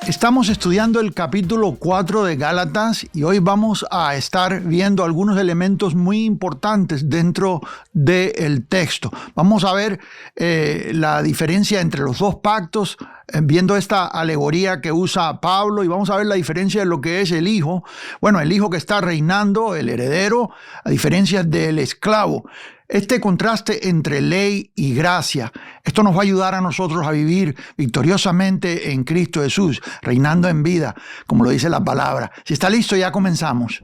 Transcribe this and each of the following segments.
Estamos estudiando el capítulo 4 de Gálatas y hoy vamos a estar viendo algunos elementos muy importantes dentro del texto. Vamos a ver la diferencia entre los dos pactos, viendo esta alegoría que usa Pablo, y vamos a ver la diferencia de lo que es el hijo. Bueno, el hijo que está reinando, el heredero, a diferencia del esclavo. Este contraste entre ley y gracia, esto nos va a ayudar a nosotros a vivir victoriosamente en Cristo Jesús, reinando en vida, como lo dice la palabra. Si está listo, ya comenzamos.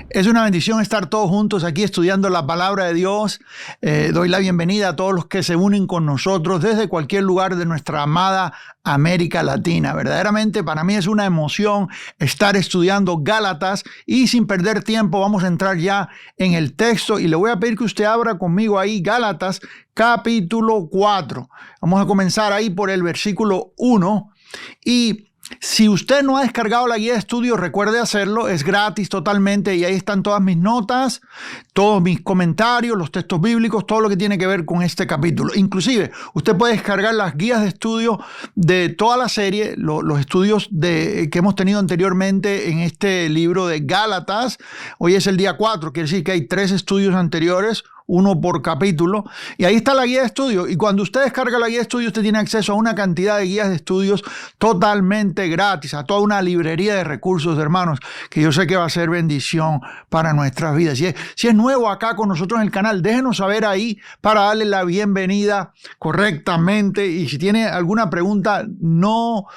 Es una bendición estar todos juntos aquí estudiando la palabra de Dios. Doy la bienvenida a todos los que se unen con nosotros desde cualquier lugar de nuestra amada América Latina. Verdaderamente para mí es una emoción estar estudiando Gálatas, y sin perder tiempo vamos a entrar ya en el texto y le voy a pedir que usted abra conmigo ahí Gálatas capítulo 4. Vamos a comenzar ahí por el versículo 1 y si usted no ha descargado la guía de estudio, recuerde hacerlo, es gratis totalmente y ahí están todas mis notas, todos mis comentarios, los textos bíblicos, todo lo que tiene que ver con este capítulo. Inclusive, usted puede descargar las guías de estudio de toda la serie, los estudios que hemos tenido anteriormente en este libro de Gálatas. Hoy es el día 4, quiere decir que hay 3 estudios anteriores, uno por capítulo, y ahí está la guía de estudio. Y cuando usted descarga la guía de estudio, usted tiene acceso a una cantidad de guías de estudios totalmente gratis, a toda una librería de recursos, hermanos, que yo sé que va a ser bendición para nuestras vidas. Si es nuevo acá con nosotros en el canal, déjenos saber ahí para darle la bienvenida correctamente, y si tiene alguna pregunta, no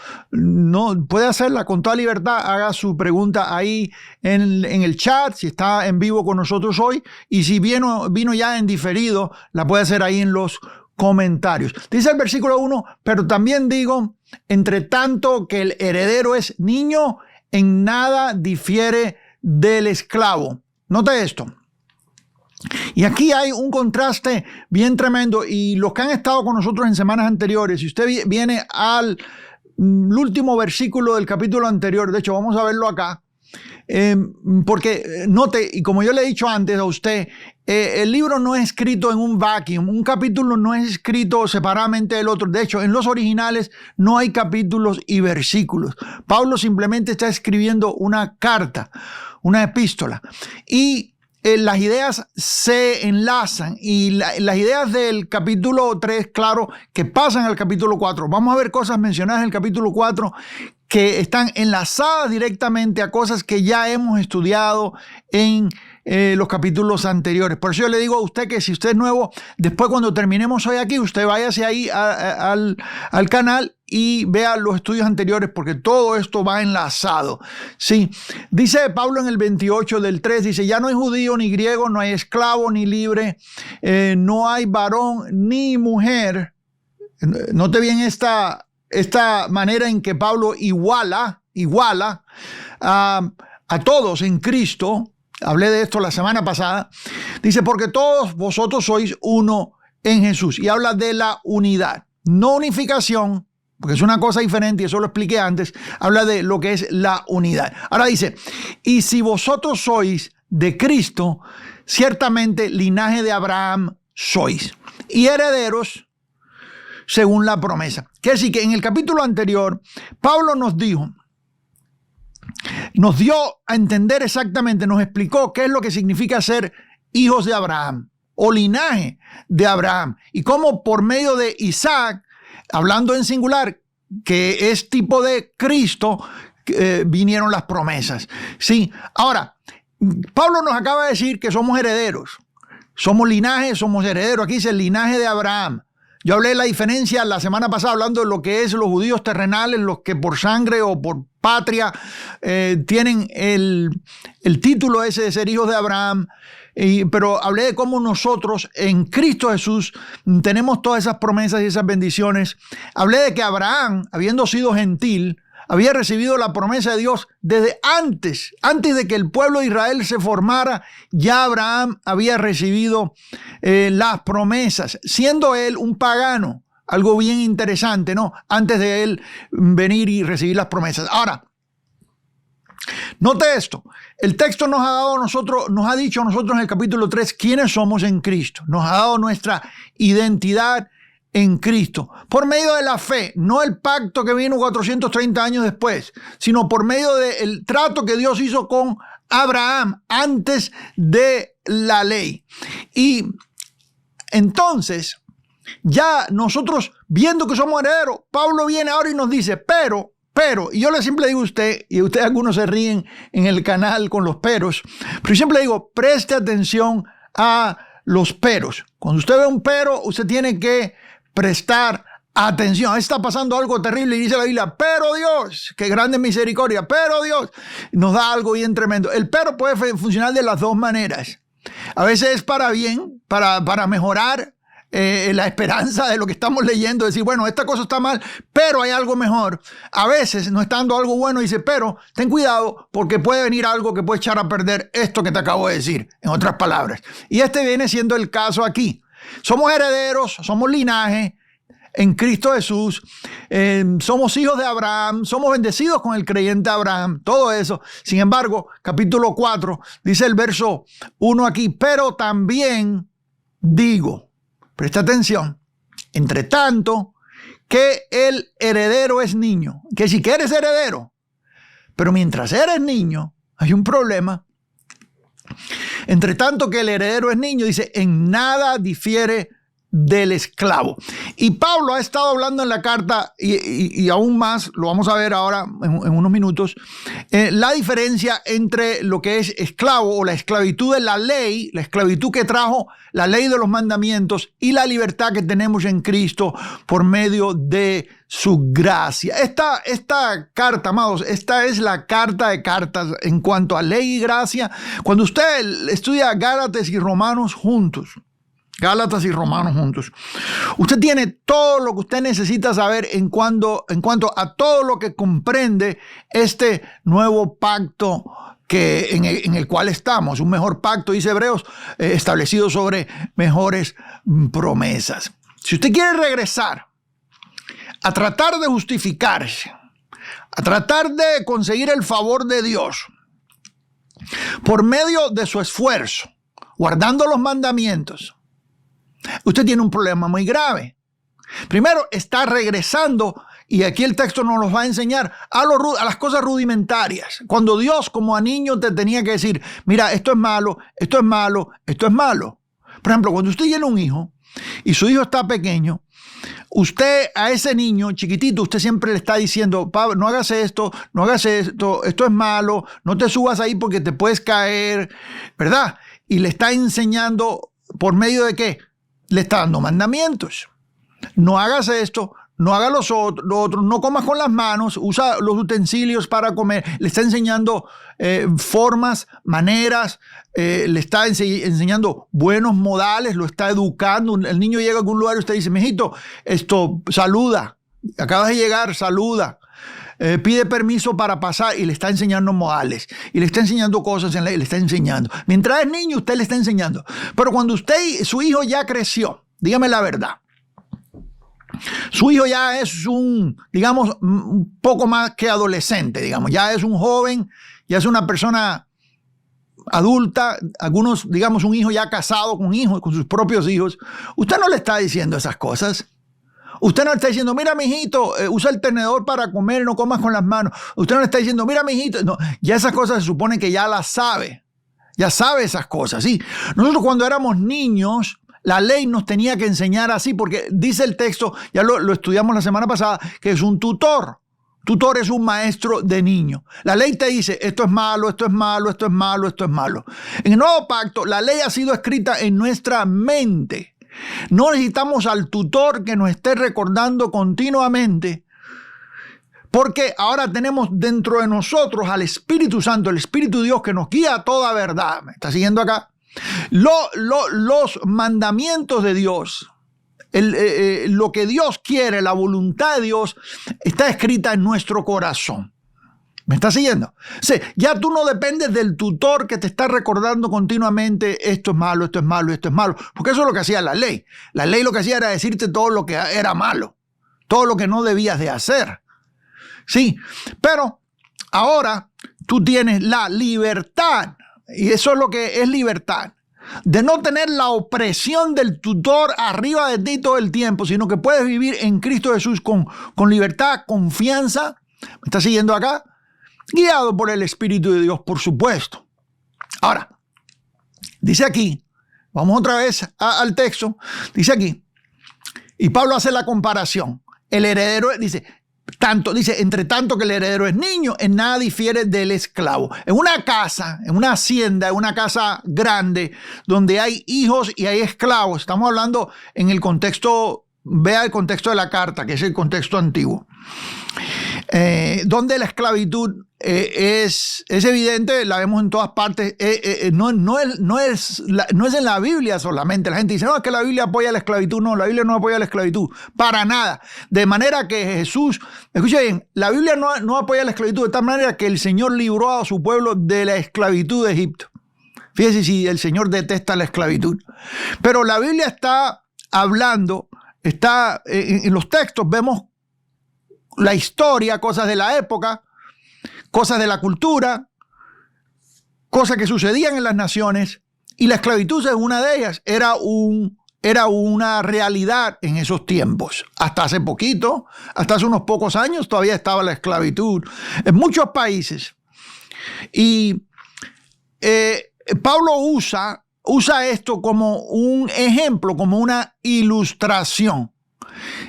puede hacerla con toda libertad. Haga su pregunta ahí en el chat, si está en vivo con nosotros hoy, y si vino ya en diferido, la puede hacer ahí en los comentarios. Dice el versículo 1, pero también digo, entre tanto que el heredero es niño, en nada difiere del esclavo. Note esto. Y aquí hay un contraste bien tremendo, y los que han estado con nosotros en semanas anteriores, si usted viene al último versículo del capítulo anterior, de hecho vamos a verlo acá, porque note, y como yo le he dicho antes a usted, el libro no es escrito en un vacuum, un capítulo no es escrito separadamente del otro. De hecho, en los originales no hay capítulos y versículos. Pablo simplemente está escribiendo una carta, una epístola, y las ideas se enlazan, y las ideas del capítulo 3, claro, que pasan al capítulo 4. Vamos a ver cosas mencionadas en el capítulo 4 que están enlazadas directamente a cosas que ya hemos estudiado en los capítulos anteriores. Por eso yo le digo a usted que si usted es nuevo, después cuando terminemos hoy aquí, usted váyase ahí al canal y vea los estudios anteriores, porque todo esto va enlazado. Sí, dice Pablo en el 28 del 3, dice, ya no hay judío ni griego, no hay esclavo ni libre, no hay varón ni mujer. Note bien esta manera en que Pablo iguala a todos en Cristo. Hablé de esto la semana pasada. Dice, porque todos vosotros sois uno en Jesús. Y habla de la unidad, no unificación, porque es una cosa diferente, y eso lo expliqué antes. Habla de lo que es la unidad. Ahora dice, y si vosotros sois de Cristo, ciertamente linaje de Abraham sois, y herederos según la promesa. Quiere decir que en el capítulo anterior, Pablo nos dio a entender exactamente, nos explicó qué es lo que significa ser hijos de Abraham o linaje de Abraham, y cómo por medio de Isaac, hablando en singular, que es tipo de Cristo, vinieron las promesas. Sí, ahora, Pablo nos acaba de decir que somos herederos, somos linaje, somos herederos. Aquí dice el linaje de Abraham. Yo hablé de la diferencia la semana pasada hablando de lo que es los judíos terrenales, los que por sangre o por patria tienen el título ese de ser hijos de Abraham. Pero hablé de cómo nosotros en Cristo Jesús tenemos todas esas promesas y esas bendiciones. Hablé de que Abraham, habiendo sido gentil, había recibido la promesa de Dios desde antes de que el pueblo de Israel se formara. Ya Abraham había recibido las promesas, siendo él un pagano. Algo bien interesante, ¿no? Antes de él venir y recibir las promesas. Ahora, note esto. El texto nos ha dicho a nosotros en el capítulo 3 quiénes somos en Cristo. Nos ha dado nuestra identidad en Cristo, por medio de la fe, no el pacto que vino 430 años después, sino por medio del trato que Dios hizo con Abraham antes de la ley. Y entonces, ya nosotros viendo que somos herederos, Pablo viene ahora y nos dice, pero, y yo siempre digo a usted, y ustedes algunos se ríen en el canal con los peros, pero yo siempre digo, preste atención a los peros. Cuando usted ve un pero, usted tiene que prestar atención. Ahí está pasando algo terrible y dice la Biblia, pero Dios, qué grande misericordia, pero Dios nos da algo bien tremendo. El pero puede funcionar de las dos maneras. A veces es para bien, para mejorar la esperanza de lo que estamos leyendo, decir, bueno, esta cosa está mal, pero hay algo mejor. A veces no está dando algo bueno y dice, pero ten cuidado porque puede venir algo que puede echar a perder esto que te acabo de decir, en otras palabras. Y este viene siendo el caso aquí. Somos herederos, somos linaje en Cristo Jesús, somos hijos de Abraham, somos bendecidos con el creyente Abraham, todo eso. Sin embargo, capítulo 4, dice el verso 1 aquí, pero también digo, presta atención, entre tanto que el heredero es niño, que si que eres heredero, pero mientras eres niño, hay un problema. Entre tanto que el heredero es niño, dice, en nada difiere del esclavo. Y Pablo ha estado hablando en la carta, y aún más, lo vamos a ver ahora en unos minutos, la diferencia entre lo que es esclavo o la esclavitud de la ley, la esclavitud que trajo la ley de los mandamientos y la libertad que tenemos en Cristo por medio de su gracia. Esta carta, amados, esta es la carta de cartas en cuanto a ley y gracia. Cuando usted estudia Gálatas y Romanos juntos, usted tiene todo lo que usted necesita saber en cuanto a todo lo que comprende este nuevo pacto en el cual estamos. Un mejor pacto, dice Hebreos, establecido sobre mejores promesas. Si usted quiere regresar a tratar de justificarse, a tratar de conseguir el favor de Dios por medio de su esfuerzo, guardando los mandamientos, usted tiene un problema muy grave. Primero, está regresando, y aquí el texto nos los va a enseñar, a las cosas rudimentarias. Cuando Dios, como a niño, te tenía que decir, mira, esto es malo, esto es malo, esto es malo. Por ejemplo, cuando usted tiene un hijo, y su hijo está pequeño, usted a ese niño chiquitito, usted siempre le está diciendo, Pablo, no hagas esto, esto es malo, no te subas ahí porque te puedes caer, ¿verdad? Y le está enseñando, ¿por medio de qué? Le está dando mandamientos. No hagas esto, no hagas lo otro, no comas con las manos, usa los utensilios para comer. Le está enseñando formas, maneras, le está enseñando buenos modales, lo está educando. El niño llega a algún lugar y usted dice, mijito, saluda, acabas de llegar, saluda. Pide permiso para pasar, y le está enseñando modales, y le está enseñando cosas, le está enseñando. Mientras es niño, usted le está enseñando. Pero cuando su hijo ya creció, dígame la verdad, su hijo ya es un poco más que adolescente, digamos, ya es un joven, ya es una persona adulta, algunos, un hijo ya casado con sus propios hijos. Usted no le está diciendo esas cosas. Usted no le está diciendo, mira, mijito, usa el tenedor para comer, no comas con las manos. Usted no le está diciendo, mira, mijito. No, ya esas cosas se supone que ya las sabe. Ya sabe esas cosas, ¿sí? Nosotros cuando éramos niños, la ley nos tenía que enseñar así, porque dice el texto, ya lo estudiamos la semana pasada, que es un tutor. Tutor es un maestro de niño. La ley te dice, esto es malo, esto es malo, esto es malo, esto es malo. En el nuevo pacto, la ley ha sido escrita en nuestra mente. No necesitamos al tutor que nos esté recordando continuamente, porque ahora tenemos dentro de nosotros al Espíritu Santo, el Espíritu de Dios, que nos guía a toda verdad. ¿Me está siguiendo acá? Los mandamientos de Dios, lo que Dios quiere, la voluntad de Dios, está escrita en nuestro corazón. ¿Me estás siguiendo? O sea, ya tú no dependes del tutor que te está recordando continuamente esto es malo, esto es malo, esto es malo. Porque eso es lo que hacía la ley. La ley lo que hacía era decirte todo lo que era malo, todo lo que no debías de hacer. Sí, pero ahora tú tienes la libertad. Y eso es lo que es libertad. de no tener la opresión del tutor arriba de ti todo el tiempo, sino que puedes vivir en Cristo Jesús con libertad, confianza. ¿Me está siguiendo acá? Guiado por el Espíritu de Dios, por supuesto. Ahora, dice aquí, vamos otra vez al texto, dice aquí, y Pablo hace la comparación. El heredero dice, entre tanto que el heredero es niño, en nada difiere del esclavo. En una casa, en una hacienda, en una casa grande, donde hay hijos y hay esclavos, estamos hablando en el contexto, vea el contexto de la carta, que es el contexto antiguo, donde la esclavitud es evidente, la vemos en todas partes, no es en la Biblia solamente. La gente dice, no, es que la Biblia apoya la esclavitud. No, la Biblia no apoya la esclavitud, para nada. De manera que Jesús, escuche bien, la Biblia no apoya la esclavitud de tal manera que el Señor libró a su pueblo de la esclavitud de Egipto. Fíjese si el Señor detesta la esclavitud. Pero la Biblia está hablando, en los textos vemos la historia, cosas de la época, cosas de la cultura, cosas que sucedían en las naciones, y la esclavitud es una de ellas. Era una realidad en esos tiempos. Hasta hace poquito, hasta hace unos pocos años, todavía estaba la esclavitud en muchos países. Y Pablo usa esto como un ejemplo, como una ilustración.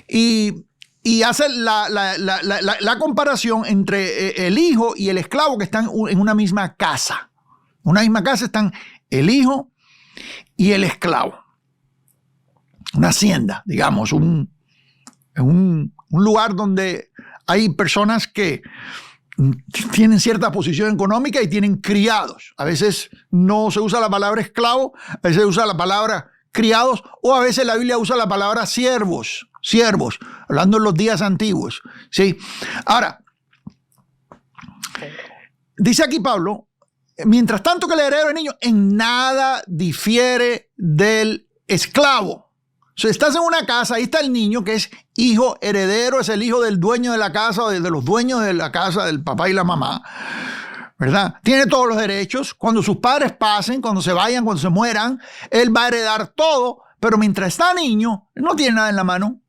Y hace la comparación entre el hijo y el esclavo que están en una misma casa. En una misma casa están el hijo y el esclavo. Una hacienda, digamos, un lugar donde hay personas que tienen cierta posición económica y tienen criados. A veces no se usa la palabra esclavo, a veces se usa la palabra criados, o a veces la Biblia usa la palabra siervos, hablando en los días antiguos, ¿sí? Ahora, dice aquí Pablo, mientras tanto que el heredero es niño, en nada difiere del esclavo. O sea, estás en una casa, ahí está el niño que es hijo heredero, es el hijo del dueño de la casa o de los dueños de la casa, del papá y la mamá, ¿verdad? Tiene todos los derechos. Cuando sus padres pasen, cuando se vayan, cuando se mueran, él va a heredar todo, pero mientras está niño, él no tiene nada en la mano.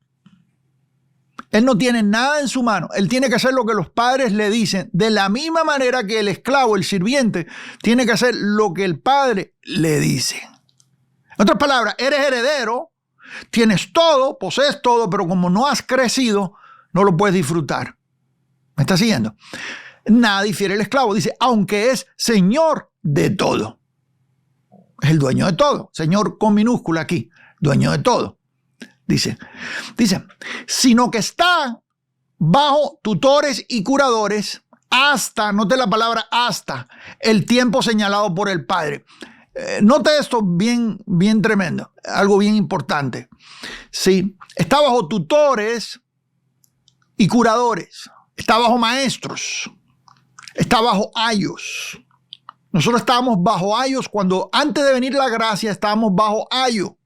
Él no tiene nada en su mano. Él tiene que hacer lo que los padres le dicen, de la misma manera que el esclavo, el sirviente, tiene que hacer lo que el padre le dice. En otras palabras, eres heredero, tienes todo, posees todo, pero como no has crecido, no lo puedes disfrutar. ¿Me está siguiendo? Nada difiere el esclavo. Dice, aunque es señor de todo. Es el dueño de todo. Señor con minúscula aquí. Dueño de todo. Dice, sino que está bajo tutores y curadores hasta, note la palabra hasta, el tiempo señalado por el Padre. Note esto bien tremendo, algo bien importante. Sí, está bajo tutores y curadores, está bajo maestros, está bajo ayos. Nosotros estábamos bajo ayos cuando antes de venir la gracia estábamos bajo ayo.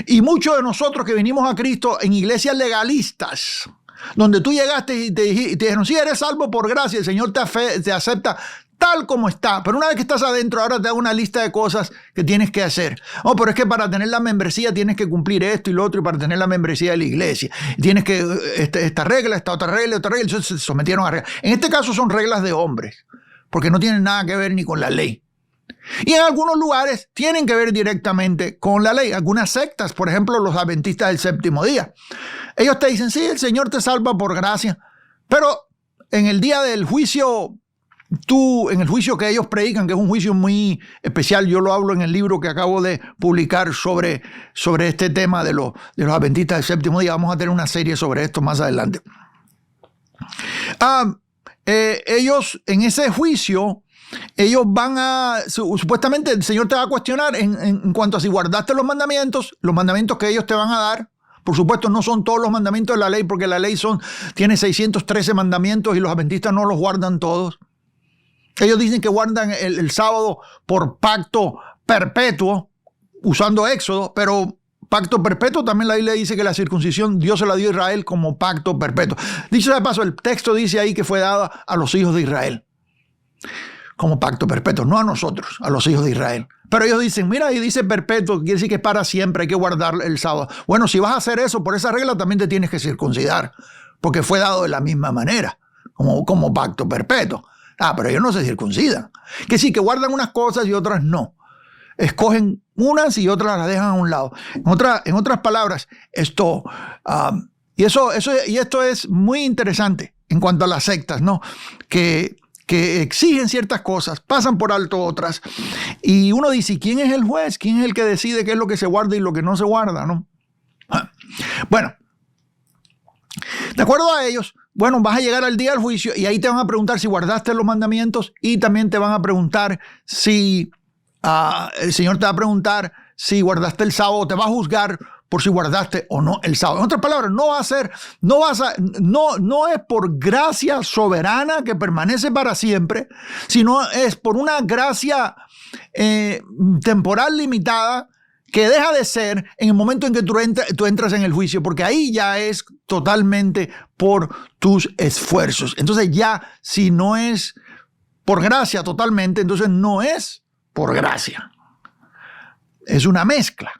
Y muchos de nosotros que venimos a Cristo en iglesias legalistas, donde tú llegaste y te dijeron, sí, eres salvo por gracia, el Señor te acepta tal como está, pero una vez que estás adentro, ahora te da una lista de cosas que tienes que hacer. Oh, pero es que para tener la membresía tienes que cumplir esto y lo otro, y para tener la membresía de la iglesia tienes que, esta regla, esta otra regla, entonces se sometieron a reglas. En este caso son reglas de hombres, porque no tienen nada que ver ni con la ley. Y en algunos lugares tienen que ver directamente con la ley. Algunas sectas, por ejemplo, los adventistas del séptimo día. Ellos te dicen, sí, el Señor te salva por gracia, pero en el día del juicio, en el juicio que ellos predican, que es un juicio muy especial, yo lo hablo en el libro que acabo de publicar sobre este tema de los adventistas del séptimo día. Vamos a tener una serie sobre esto más adelante. Ellos en ese juicio, ellos supuestamente el Señor te va a cuestionar en cuanto a si guardaste los mandamientos que ellos te van a dar. Por supuesto, no son todos los mandamientos de la ley, porque la ley tiene 613 mandamientos y los adventistas no los guardan todos. Ellos dicen que guardan el sábado por pacto perpetuo, usando Éxodo, pero pacto perpetuo también la Biblia dice que la circuncisión Dios se la dio a Israel como pacto perpetuo. Dicho de paso, el texto dice ahí que fue dado a los hijos de Israel. como pacto perpetuo, no a nosotros, a los hijos de Israel. Pero ellos dicen, mira, ahí dice perpetuo, quiere decir que es para siempre, hay que guardar el sábado. Bueno, si vas a hacer eso, por esa regla también te tienes que circuncidar, porque fue dado de la misma manera, como pacto perpetuo. Pero ellos no se circuncidan. Que sí, que guardan unas cosas y otras no. Escogen unas y otras las dejan a un lado. En otras palabras, esto es muy interesante en cuanto a las sectas, ¿no? Que exigen ciertas cosas, pasan por alto otras, y uno dice, ¿quién es el juez? ¿Quién es el que decide qué es lo que se guarda y lo que no se guarda, no? Bueno, de acuerdo a ellos, bueno, vas a llegar al día del juicio y ahí te van a preguntar si guardaste los mandamientos y también te van a preguntar si, el Señor te va a preguntar si guardaste el sábado, te va a juzgar por si guardaste o no el sábado. En otras palabras, no es por gracia soberana que permanece para siempre, sino es por una gracia temporal limitada que deja de ser en el momento en que tú entras en el juicio, porque ahí ya es totalmente por tus esfuerzos. Entonces ya, si no es por gracia totalmente, entonces no es por gracia. Es una mezcla.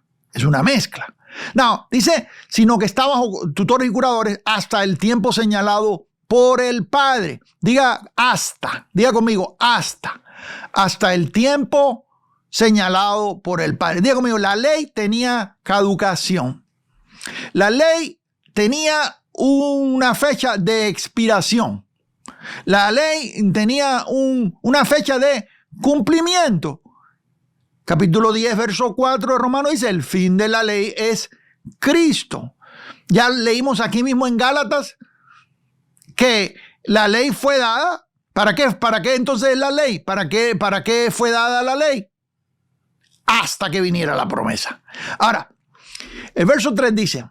No, dice, sino que está bajo tutores y curadores hasta el tiempo señalado por el Padre. Diga hasta, diga conmigo, hasta el tiempo señalado por el Padre. Diga conmigo, la ley tenía caducación. La ley tenía una fecha de expiración. La ley tenía una fecha de cumplimiento. Capítulo 10, verso 4 de Romanos dice, el fin de la ley es Cristo. Ya leímos aquí mismo en Gálatas que la ley fue dada. ¿Para qué? ¿Para qué entonces la ley? ¿Para qué fue dada la ley? Hasta que viniera la promesa. Ahora, el verso 3 dice,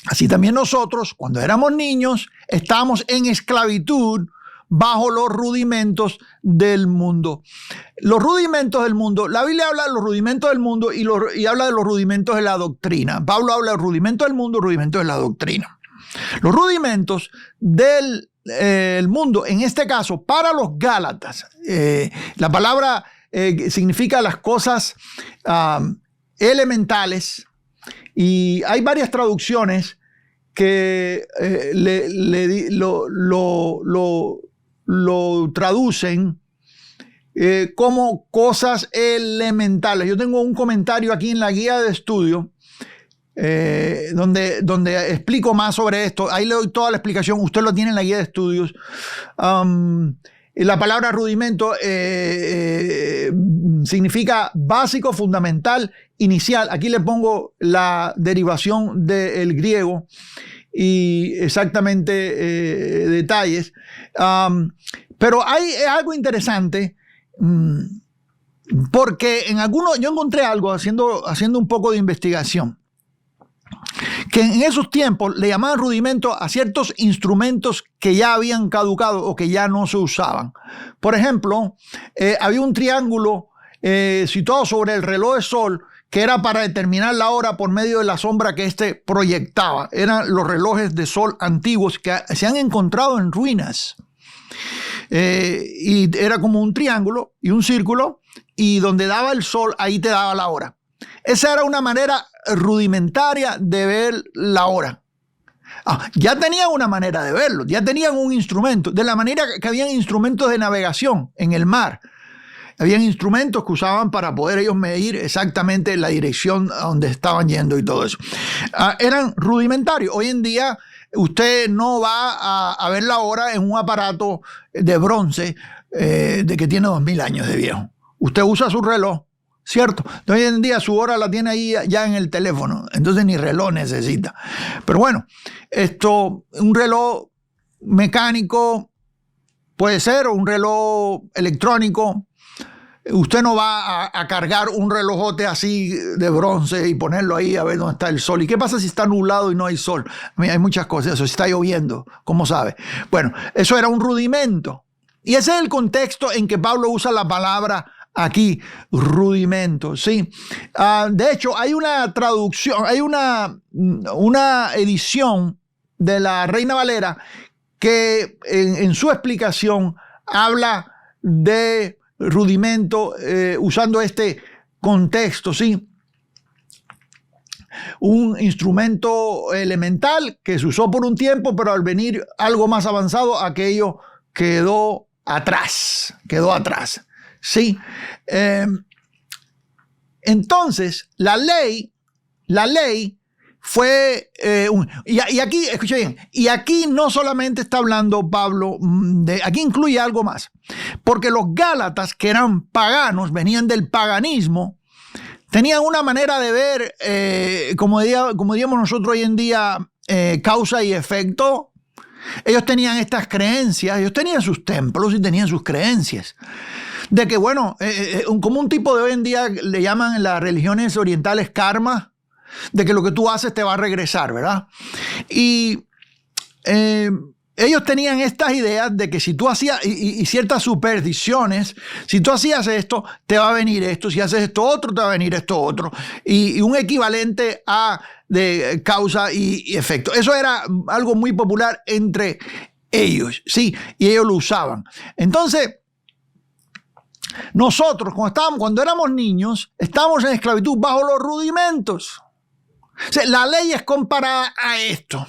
así también nosotros, cuando éramos niños, estábamos en esclavitud bajo los rudimentos del mundo. Los rudimentos del mundo, la Biblia habla de los rudimentos del mundo y habla de los rudimentos de la doctrina. Pablo habla de los rudimentos del mundo, rudimentos de la doctrina. Los rudimentos del mundo, en este caso, para los Gálatas, la palabra significa las cosas elementales, y hay varias traducciones que lo traducen como cosas elementales. Yo tengo un comentario aquí en la guía de estudio donde explico más sobre esto. Ahí le doy toda la explicación. Usted lo tiene en la guía de estudios. La palabra rudimento significa básico, fundamental, inicial. Aquí le pongo la derivación del griego y exactamente detalles. Pero es algo interesante porque yo encontré algo haciendo un poco de investigación, que en esos tiempos le llamaban rudimento a ciertos instrumentos que ya habían caducado o que ya no se usaban. Por ejemplo, había un triángulo situado sobre el reloj de sol que era para determinar la hora por medio de la sombra que éste proyectaba. Eran los relojes de sol antiguos que se han encontrado en ruinas. Y era como un triángulo y un círculo, y donde daba el sol, ahí te daba la hora. Esa era una manera rudimentaria de ver la hora. Ya tenían una manera de verlo, ya tenían un instrumento, de la manera que habían instrumentos de navegación en el mar. Habían instrumentos que usaban para poder ellos medir exactamente la dirección a donde estaban yendo y todo eso. Eran rudimentarios. Hoy en día usted no va a ver la hora en un aparato de bronce de que tiene 2000 años de viejo. Usted usa su reloj, ¿cierto? Hoy en día su hora la tiene ahí ya en el teléfono, entonces ni reloj necesita. Pero bueno, un reloj mecánico puede ser, o un reloj electrónico. Usted no va a cargar un relojote así de bronce y ponerlo ahí a ver dónde está el sol. ¿Y qué pasa si está nublado y no hay sol? Hay muchas cosas. Eso, si está lloviendo, ¿cómo sabe? Bueno, eso era un rudimento. Y ese es el contexto en que Pablo usa la palabra aquí, rudimento, ¿sí? De hecho, hay una traducción, hay una edición de la Reina Valera que en su explicación habla de rudimento, usando este contexto, ¿sí? Un instrumento elemental que se usó por un tiempo, pero al venir algo más avanzado, aquello quedó atrás, ¿sí? Entonces, la ley fue, y aquí, escucha bien, y aquí no solamente está hablando Pablo, aquí incluye algo más, porque los Gálatas, que eran paganos, venían del paganismo, tenían una manera de ver, como diríamos nosotros hoy en día, causa y efecto. Ellos tenían estas creencias, ellos tenían sus templos y tenían sus creencias. De que, bueno, como un tipo de hoy en día le llaman en las religiones orientales karma, de que lo que tú haces te va a regresar, ¿verdad? Y ellos tenían estas ideas de que si tú hacías, y ciertas supersticiones, si tú hacías esto, te va a venir esto, si haces esto otro, te va a venir esto otro, y un equivalente a de causa y efecto. Eso era algo muy popular entre ellos, sí, y ellos lo usaban. Entonces, nosotros cuando éramos niños, estábamos en esclavitud bajo los rudimentos. O sea, la ley es comparada a esto.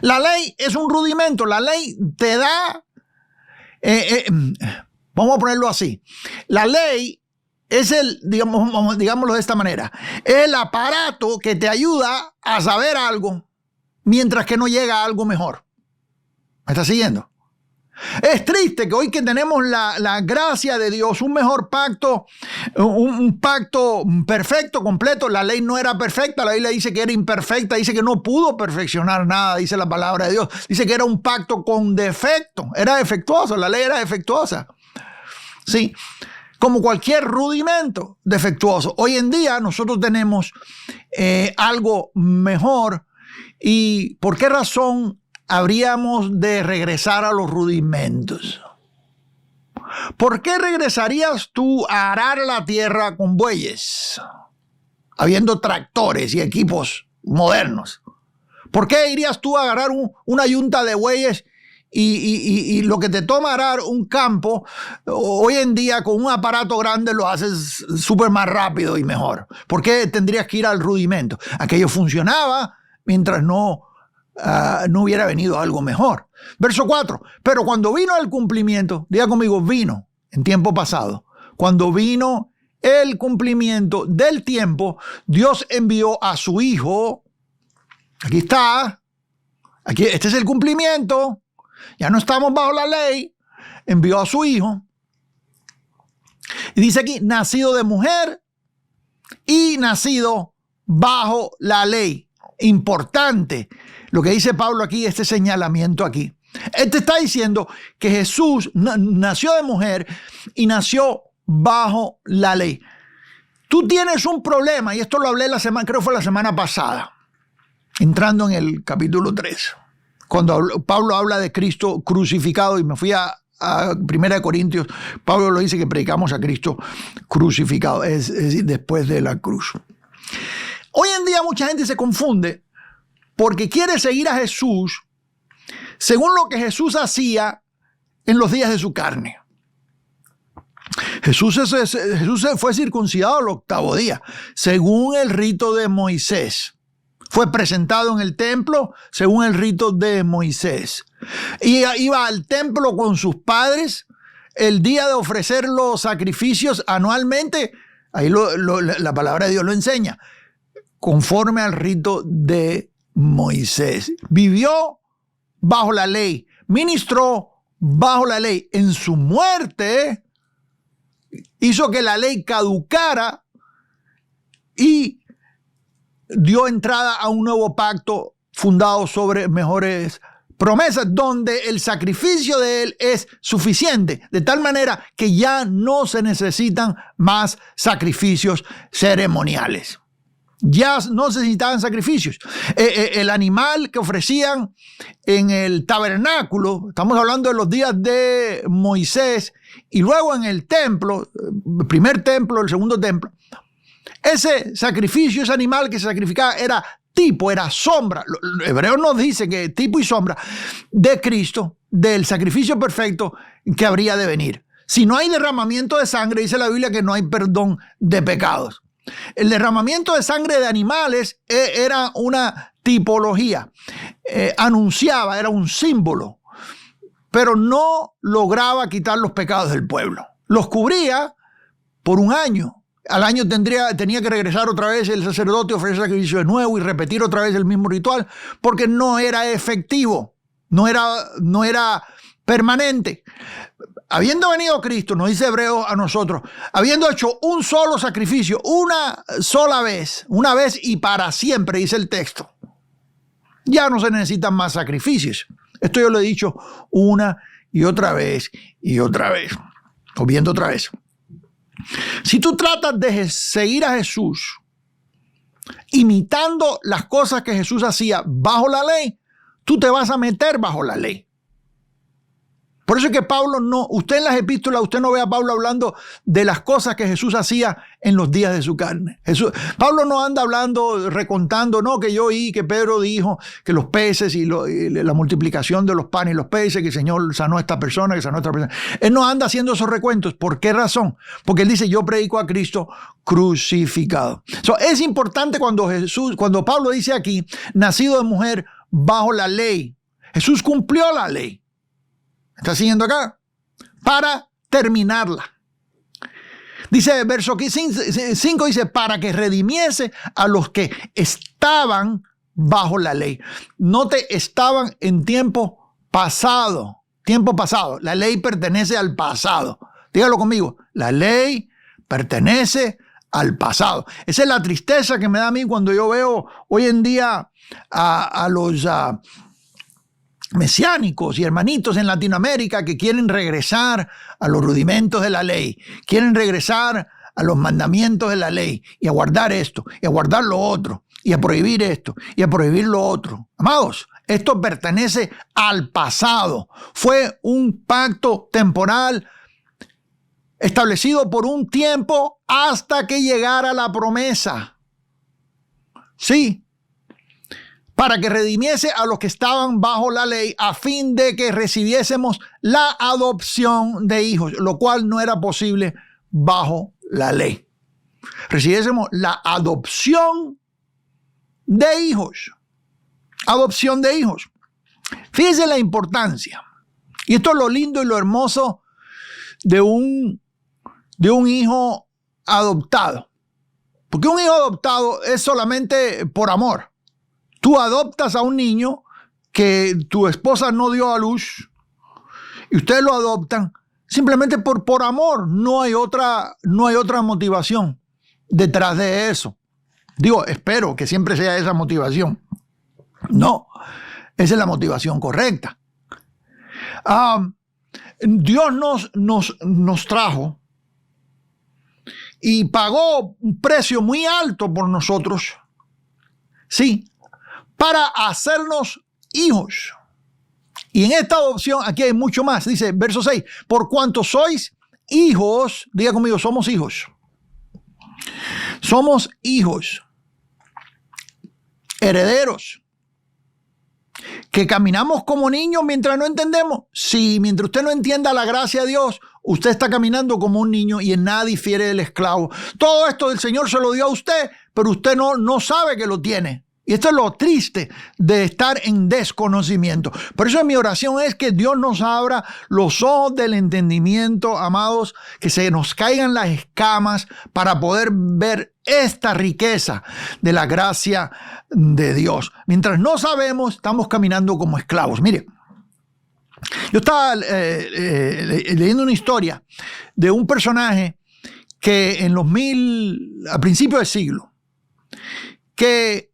La ley es un rudimento. La ley te da, vamos a ponerlo así. La ley es digámoslo de esta manera, es el aparato que te ayuda a saber algo mientras que no llega a algo mejor. ¿Me estás siguiendo? Es triste que hoy que tenemos la gracia de Dios, un mejor pacto, un pacto perfecto, completo, la ley no era perfecta, la Biblia dice que era imperfecta, dice que no pudo perfeccionar nada, dice la palabra de Dios, dice que era un pacto con defecto, era defectuoso, la ley era defectuosa, sí, como cualquier rudimento defectuoso. Hoy en día nosotros tenemos algo mejor. ¿Y por qué razón habríamos de regresar a los rudimentos? ¿Por qué regresarías tú a arar la tierra con bueyes, habiendo tractores y equipos modernos? ¿Por qué irías tú a agarrar una yunta de bueyes y lo que te toma arar un campo, hoy en día con un aparato grande lo haces súper más rápido y mejor? ¿Por qué tendrías que ir al rudimento? Aquello funcionaba mientras no hubiera venido algo mejor. Verso 4. Pero cuando vino el cumplimiento, diga conmigo, vino en tiempo pasado. Cuando vino el cumplimiento del tiempo, Dios envió a su Hijo. Aquí está. Este es el cumplimiento. Ya no estamos bajo la ley. Envió a su Hijo. Y dice aquí, nacido de mujer y nacido bajo la ley. Importante lo que dice Pablo aquí, este señalamiento aquí. Él te está diciendo que Jesús nació de mujer y nació bajo la ley. Tú tienes un problema, y esto lo hablé creo que fue la semana pasada, entrando en el capítulo 3, cuando Pablo habla de Cristo crucificado, y me fui a 1 Corintios, Pablo lo dice que predicamos a Cristo crucificado, es decir, después de la cruz. Hoy en día mucha gente se confunde porque quiere seguir a Jesús según lo que Jesús hacía en los días de su carne. Jesús fue circuncidado al 8º día, según el rito de Moisés. Fue presentado en el templo según el rito de Moisés. Y iba al templo con sus padres el día de ofrecer los sacrificios anualmente. Ahí la palabra de Dios lo enseña. Conforme al rito de Moisés. Vivió bajo la ley. Ministró bajo la ley. En su muerte hizo que la ley caducara y dio entrada a un nuevo pacto fundado sobre mejores promesas, donde el sacrificio de él es suficiente, de tal manera que ya no se necesitan más sacrificios ceremoniales. Ya no se necesitaban sacrificios. El animal que ofrecían en el tabernáculo, estamos hablando de los días de Moisés, y luego en el templo, el primer templo, el segundo templo, ese sacrificio, ese animal que se sacrificaba era tipo, era sombra. Los hebreos nos dicen que tipo y sombra de Cristo, del sacrificio perfecto que habría de venir. Si no hay derramamiento de sangre, dice la Biblia que no hay perdón de pecados. El derramamiento de sangre de animales era una tipología, anunciaba, era un símbolo, pero no lograba quitar los pecados del pueblo. Los cubría por un año. Al año tenía que regresar otra vez el sacerdote, ofrecer sacrificio de nuevo y repetir otra vez el mismo ritual, porque no era efectivo, no era permanente. Habiendo venido Cristo, nos dice Hebreos a nosotros, habiendo hecho un solo sacrificio, una sola vez, una vez y para siempre, dice el texto, ya no se necesitan más sacrificios. Esto yo lo he dicho una y otra vez, o viendo otra vez. Si tú tratas de seguir a Jesús, imitando las cosas que Jesús hacía bajo la ley, tú te vas a meter bajo la ley. Por eso es que Pablo usted en las epístolas, usted no ve a Pablo hablando de las cosas que Jesús hacía en los días de su carne. Pablo no anda hablando, recontando, no, que yo oí que Pedro dijo que los peces y la multiplicación de los panes y los peces, que el Señor sanó a esta persona, que sanó a otra persona. Él no anda haciendo esos recuentos. ¿Por qué razón? Porque él dice, yo predico a Cristo crucificado. Es importante cuando Pablo dice aquí, nacido de mujer bajo la ley. Jesús cumplió la ley. ¿Está siguiendo acá? Para terminarla. Dice, verso 5 dice, para que redimiese a los que estaban bajo la ley. Note, estaban en tiempo pasado. Tiempo pasado. La ley pertenece al pasado. Dígalo conmigo. La ley pertenece al pasado. Esa es la tristeza que me da a mí cuando yo veo hoy en día a los mesiánicos y hermanitos en Latinoamérica que quieren regresar a los rudimentos de la ley, quieren regresar a los mandamientos de la ley y a guardar esto, y a guardar lo otro, y a prohibir esto, y a prohibir lo otro. Amados, esto pertenece al pasado. Fue un pacto temporal establecido por un tiempo hasta que llegara la promesa. Sí. Para que redimiese a los que estaban bajo la ley, a fin de que recibiésemos la adopción de hijos, lo cual no era posible bajo la ley. Recibiésemos la adopción de hijos. Adopción de hijos. Fíjense la importancia. Y esto es lo lindo y lo hermoso de un hijo adoptado. Porque un hijo adoptado es solamente por amor. Tú adoptas a un niño que tu esposa no dio a luz y ustedes lo adoptan simplemente por amor. No hay otra motivación detrás de eso. Digo, espero que siempre sea esa motivación. No, esa es la motivación correcta. Dios nos trajo y pagó un precio muy alto por nosotros. Sí. Para hacernos hijos. Y en esta adopción, aquí hay mucho más. Dice, verso 6, por cuanto sois hijos, diga conmigo, somos hijos. Somos hijos. Herederos. Que caminamos como niños mientras no entendemos. Sí, mientras usted no entienda la gracia de Dios, usted está caminando como un niño y en nada difiere del esclavo. Todo esto del Señor se lo dio a usted, pero usted no sabe que lo tiene. Y esto es lo triste de estar en desconocimiento. Por eso mi oración es que Dios nos abra los ojos del entendimiento, amados, que se nos caigan las escamas para poder ver esta riqueza de la gracia de Dios. Mientras no sabemos, estamos caminando como esclavos. Mire, yo estaba leyendo una historia de un personaje que a principios del siglo, que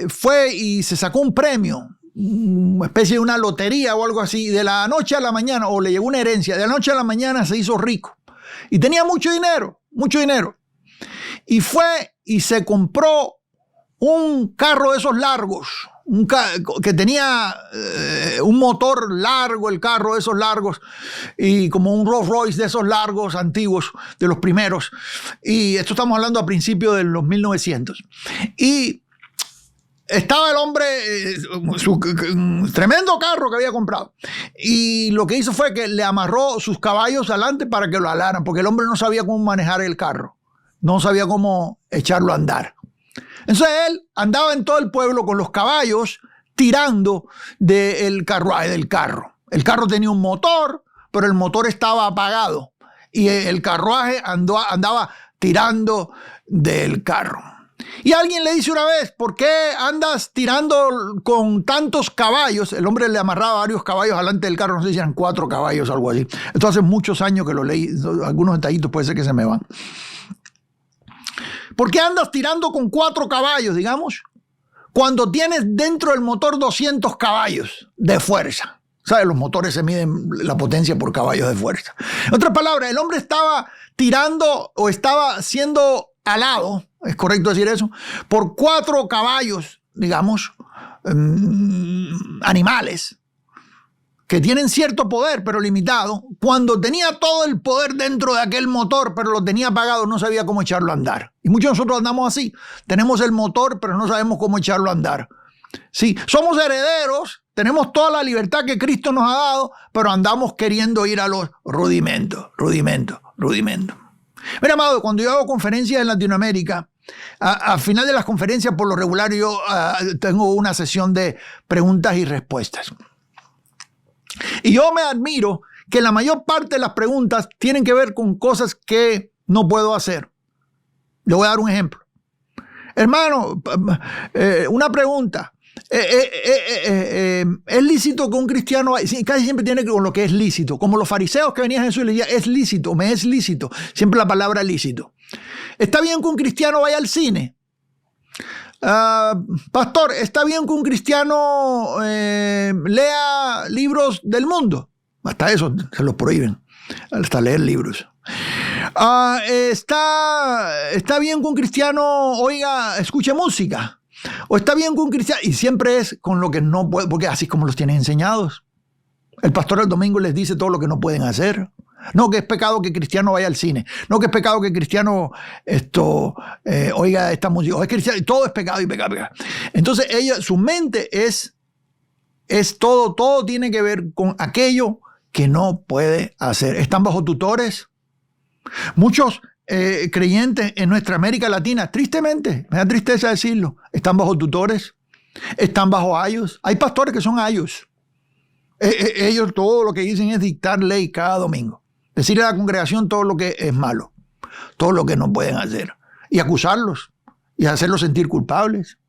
fue y se sacó un premio, una especie de una lotería o algo así, de la noche a la mañana, o le llegó una herencia, de la noche a la mañana se hizo rico y tenía mucho dinero, y fue y se compró un carro de esos largos, que tenía un motor largo, el carro de esos largos, y como un Rolls Royce de esos largos antiguos, de los primeros, y esto estamos hablando a principios de los 1900, y estaba el hombre, su tremendo carro que había comprado. Y lo que hizo fue que le amarró sus caballos adelante para que lo alaran, porque el hombre no sabía cómo manejar el carro. No sabía cómo echarlo a andar. Entonces él andaba en todo el pueblo con los caballos tirando del carruaje del carro. El carro tenía un motor, pero el motor estaba apagado. Y el carruaje andaba tirando del carro. Y alguien le dice una vez, ¿por qué andas tirando con tantos caballos? El hombre le amarraba varios caballos delante del carro, no sé si eran 4 caballos o algo así. Esto hace muchos años que lo leí, algunos detallitos puede ser que se me van. ¿Por qué andas tirando con 4 caballos, digamos, cuando tienes dentro del motor 200 caballos de fuerza? ¿Sabes? Los motores se miden la potencia por caballos de fuerza. En otras palabras, el hombre estaba tirando o estaba siendo alado, es correcto decir eso, por 4 caballos, digamos, animales, que tienen cierto poder, pero limitado. Cuando tenía todo el poder dentro de aquel motor, pero lo tenía apagado, no sabía cómo echarlo a andar. Y muchos de nosotros andamos así. Tenemos el motor, pero no sabemos cómo echarlo a andar. Sí, somos herederos, tenemos toda la libertad que Cristo nos ha dado, pero andamos queriendo ir a los rudimentos. Mira, amado, cuando yo hago conferencias en Latinoamérica, al final de las conferencias, por lo regular, yo tengo una sesión de preguntas y respuestas. Y yo me admiro que la mayor parte de las preguntas tienen que ver con cosas que no puedo hacer. Le voy a dar un ejemplo. Hermano, una pregunta. ¿Es lícito que un cristiano, casi siempre tiene que ver con lo que es lícito, como los fariseos que venían a Jesús y le decían, es lícito, me es lícito, siempre la palabra lícito? ¿Está bien que un cristiano vaya al cine? Pastor, ¿está bien que un cristiano lea libros del mundo? Hasta eso se los prohíben, hasta leer libros. ¿Está bien que un cristiano escuche música? ¿O está bien que un cristiano? Y siempre es con lo que no puede, porque así es como los tienen enseñados. El pastor el domingo les dice todo lo que no pueden hacer. No, que es pecado que cristiano vaya al cine. No, que es pecado que cristiano oiga esta música. O es cristiano, todo es pecado y pecado. Entonces su mente es todo tiene que ver con aquello que no puede hacer. Están bajo tutores. Muchos creyentes en nuestra América Latina, tristemente, me da tristeza decirlo, están bajo tutores, están bajo ayos. Hay pastores que son ayos. Ellos todo lo que dicen es dictar ley cada domingo. Decirle a la congregación todo lo que es malo, todo lo que no pueden hacer. Y acusarlos y hacerlos sentir culpables.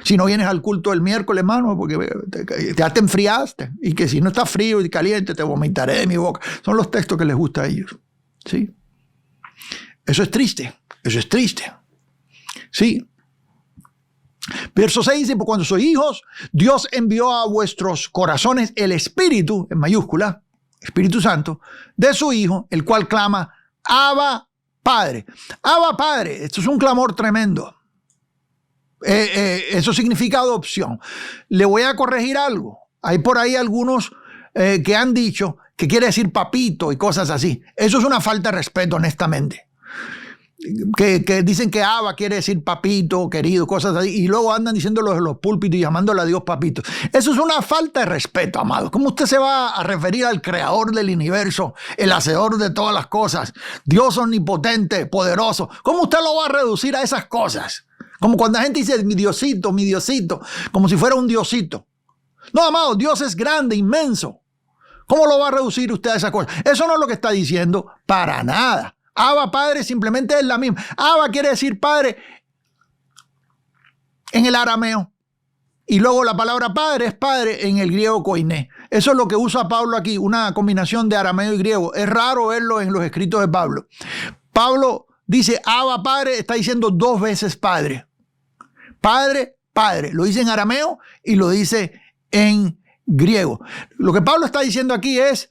Si no vienes al culto el miércoles, hermano, porque ya te enfriaste. Y que si no estás frío y caliente, te vomitaré de mi boca. Son los textos que les gusta a ellos. ¿Sí? Eso es triste. Sí. Verso 6 dice, por cuando sois hijos, Dios envió a vuestros corazones el Espíritu, en mayúscula, Espíritu Santo, de su Hijo, el cual clama, Abba, Padre. Abba, Padre. Esto es un clamor tremendo. Eso significa adopción. Le voy a corregir algo. Hay por ahí algunos que han dicho que quiere decir papito y cosas así. Eso es una falta de respeto, honestamente. Que dicen que Abba quiere decir papito, querido, cosas así, y luego andan diciéndolo en los púlpitos y llamándole a Dios papito. Eso es una falta de respeto, amado. ¿Cómo usted se va a referir al creador del universo, el hacedor de todas las cosas, Dios omnipotente, poderoso? ¿Cómo usted lo va a reducir a esas cosas? Como cuando la gente dice mi Diosito, como si fuera un Diosito. No, amado, Dios es grande, inmenso. ¿Cómo lo va a reducir usted a esas cosas? Eso no es lo que está diciendo para nada. Abba, Padre, simplemente es la misma. Abba quiere decir Padre en el arameo. Y luego la palabra Padre es Padre en el griego koiné. Eso es lo que usa Pablo aquí, una combinación de arameo y griego. Es raro verlo en los escritos de Pablo. Pablo dice Abba, Padre, está diciendo 2 veces Padre. Padre, Padre. Lo dice en arameo y lo dice en griego. Lo que Pablo está diciendo aquí es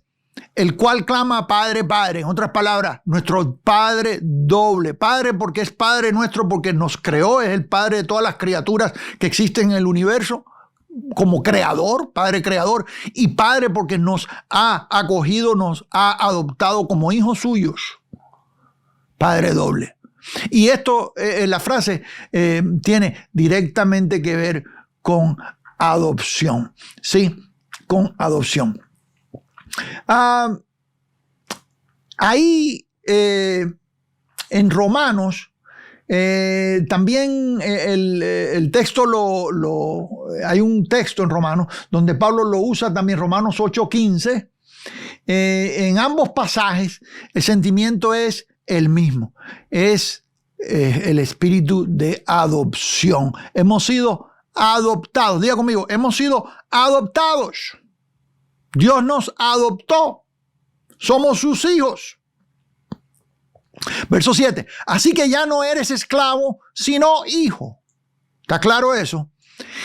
el cual clama Padre, Padre. En otras palabras, nuestro Padre doble. Padre porque es Padre nuestro, porque nos creó, es el Padre de todas las criaturas que existen en el universo, como creador, Padre creador, y Padre porque nos ha acogido, nos ha adoptado como hijos suyos. Padre doble. Y esto, la frase, tiene directamente que ver con adopción. Sí, con adopción. Ahí en Romanos, también el texto hay un texto en Romanos donde Pablo lo usa también, Romanos 8:15. En ambos pasajes el sentimiento es el mismo, es el espíritu de adopción. Hemos sido adoptados, diga conmigo, hemos sido adoptados. Dios nos adoptó, somos sus hijos. Verso 7, así que ya no eres esclavo, sino hijo. ¿Está claro eso?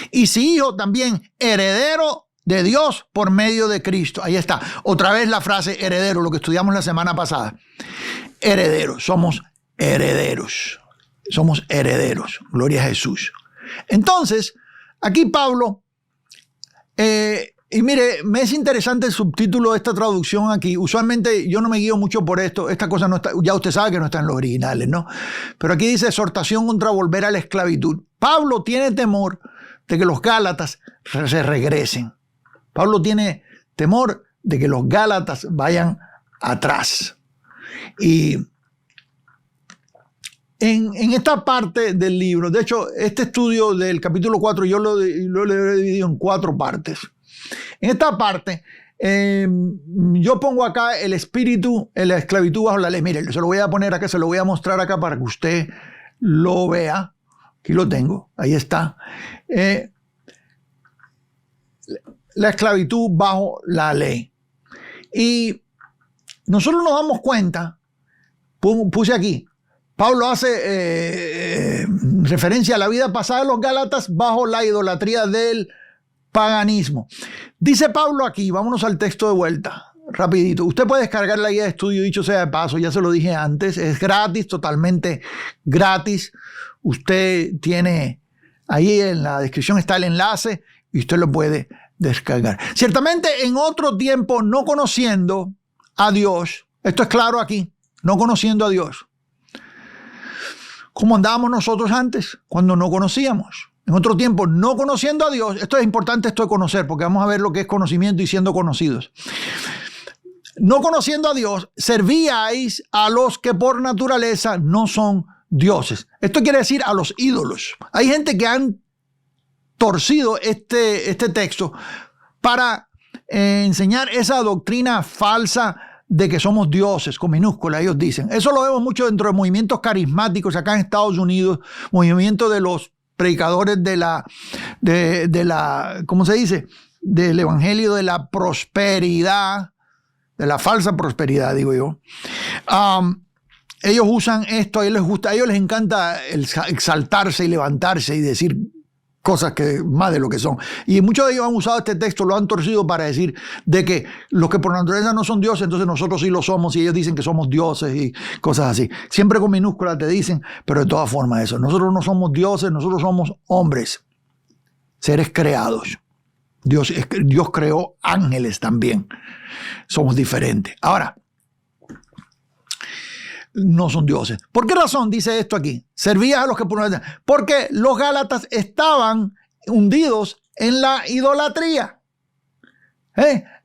Y si hijo, también heredero de Dios por medio de Cristo. Ahí está, otra vez la frase heredero, lo que estudiamos la semana pasada. Herederos, somos herederos. Somos herederos, gloria a Jesús. Entonces, aquí Pablo, y mire, me es interesante el subtítulo de esta traducción aquí. Usualmente yo no me guío mucho por esto. Esta cosa no está, ya usted sabe que no está en los originales, ¿no? Pero aquí dice exhortación contra volver a la esclavitud. Pablo tiene temor de que los Gálatas se regresen. Pablo tiene temor de que los Gálatas vayan atrás. Y en esta parte del libro, de hecho, este estudio del capítulo 4 yo lo he dividido en 4 partes. En esta parte, yo pongo acá el espíritu, la esclavitud bajo la ley. Mire, se lo voy a poner acá, se lo voy a mostrar acá para que usted lo vea. Aquí lo tengo, ahí está. La esclavitud bajo la ley. Y nosotros nos damos cuenta, puse aquí, Pablo hace referencia a la vida pasada de los Gálatas bajo la idolatría del paganismo. Dice Pablo aquí, vámonos al texto de vuelta, rapidito. Usted puede descargar la guía de estudio, dicho sea de paso, ya se lo dije antes, es gratis, totalmente gratis. Usted tiene, ahí en la descripción está el enlace y usted lo puede descargar. Ciertamente en otro tiempo, no conociendo a Dios, esto es claro aquí, no conociendo a Dios. ¿Cómo andábamos nosotros antes? Cuando no conocíamos. En otro tiempo, no conociendo a Dios, esto es importante, esto de conocer, porque vamos a ver lo que es conocimiento y siendo conocidos. No conociendo a Dios, servíais a los que por naturaleza no son dioses. Esto quiere decir a los ídolos. Hay gente que han torcido este texto para enseñar esa doctrina falsa de que somos dioses, con minúscula, ellos dicen. Eso lo vemos mucho dentro de movimientos carismáticos acá en Estados Unidos, movimiento de los predicadores de la, ¿cómo se dice? Del evangelio de la prosperidad, de la falsa prosperidad, digo yo. Ellos usan esto, a ellos les encanta exaltarse y levantarse y decir cosas que más de lo que son. Y muchos de ellos han usado este texto, lo han torcido para decir de que los que por naturaleza no son dioses, entonces nosotros sí lo somos, y ellos dicen que somos dioses y cosas así. Siempre con minúsculas te dicen, pero de todas formas eso. Nosotros no somos dioses, nosotros somos hombres, seres creados. Dios creó ángeles también. Somos diferentes. Ahora, no son dioses. ¿Por qué razón dice esto aquí? Servías a los que por naturaleza. Porque los Gálatas estaban hundidos en la idolatría,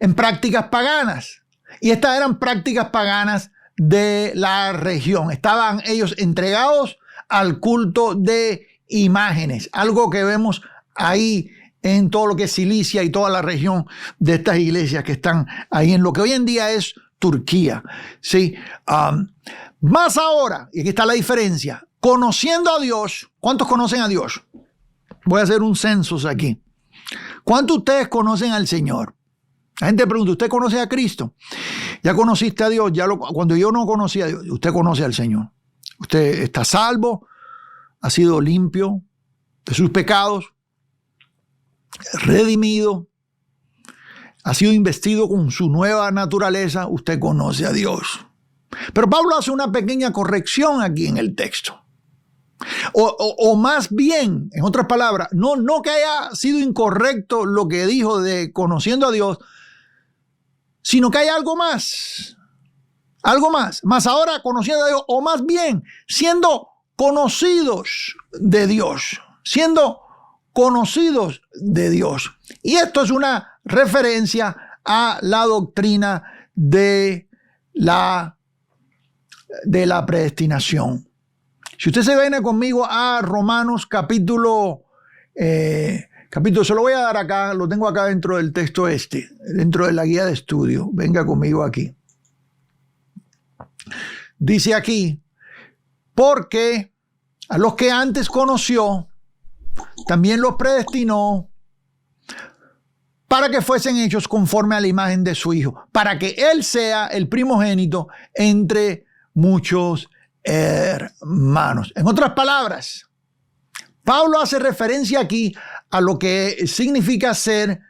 en prácticas paganas. Y estas eran prácticas paganas de la región. Estaban ellos entregados al culto de imágenes, algo que vemos ahí en todo lo que es Cilicia y toda la región de estas iglesias que están ahí en lo que hoy en día es Turquía. ¿Sí? Más ahora, y aquí está la diferencia, conociendo a Dios. ¿Cuántos conocen a Dios? Voy a hacer un censo aquí. ¿Cuántos de ustedes conocen al Señor? La gente pregunta, ¿usted conoce a Cristo? ¿Ya conociste a Dios? Cuando yo no conocía a Dios, usted conoce al Señor. Usted está salvo, ha sido limpio de sus pecados, redimido, ha sido investido con su nueva naturaleza. Usted conoce a Dios. Pero Pablo hace una pequeña corrección aquí en el texto. O más bien, en otras palabras, no que haya sido incorrecto lo que dijo de conociendo a Dios, sino que hay algo más. Algo más. Más ahora conociendo a Dios, o más bien siendo conocidos de Dios. Siendo conocidos de Dios. Y esto es una referencia a la doctrina de la predestinación. Si usted se viene conmigo a Romanos capítulo, se lo voy a dar acá, lo tengo acá dentro del texto dentro de la guía de estudio. Venga conmigo aquí. Dice aquí, porque a los que antes conoció, también los predestinó para que fuesen hechos conforme a la imagen de su Hijo, para que Él sea el primogénito entre muchos hermanos. En otras palabras, Pablo hace referencia aquí a lo que significa ser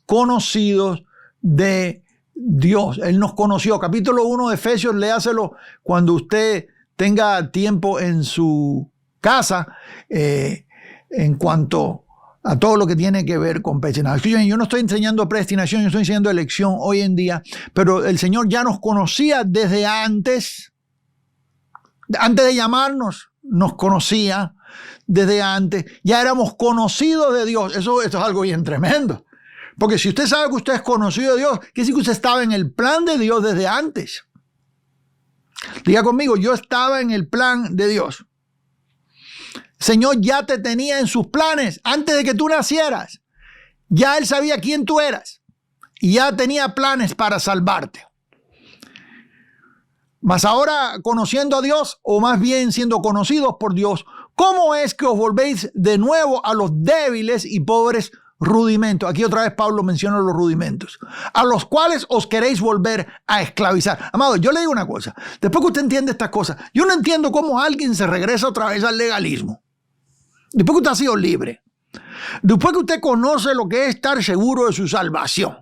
conocidos de Dios. Él nos conoció. Capítulo 1 de Efesios, léaselo cuando usted tenga tiempo en su casa, en cuanto a todo lo que tiene que ver con predestinación. Yo no estoy enseñando predestinación, yo estoy enseñando elección hoy en día, pero el Señor ya nos conocía desde antes de llamarnos, nos conocía desde antes, ya éramos conocidos de Dios. Esto es algo bien tremendo, porque si usted sabe que usted es conocido de Dios, quiere decir que usted estaba en el plan de Dios desde antes. Diga conmigo, yo estaba en el plan de Dios. Señor ya te tenía en sus planes antes de que tú nacieras. Ya Él sabía quién tú eras y ya tenía planes para salvarte. Mas ahora, conociendo a Dios, o más bien siendo conocidos por Dios, ¿cómo es que os volvéis de nuevo a los débiles y pobres rudimentos? Aquí otra vez Pablo menciona los rudimentos, a los cuales os queréis volver a esclavizar. Amado, yo le digo una cosa, después que usted entiende estas cosas, yo no entiendo cómo alguien se regresa otra vez al legalismo. Después que usted ha sido libre, después que usted conoce lo que es estar seguro de su salvación,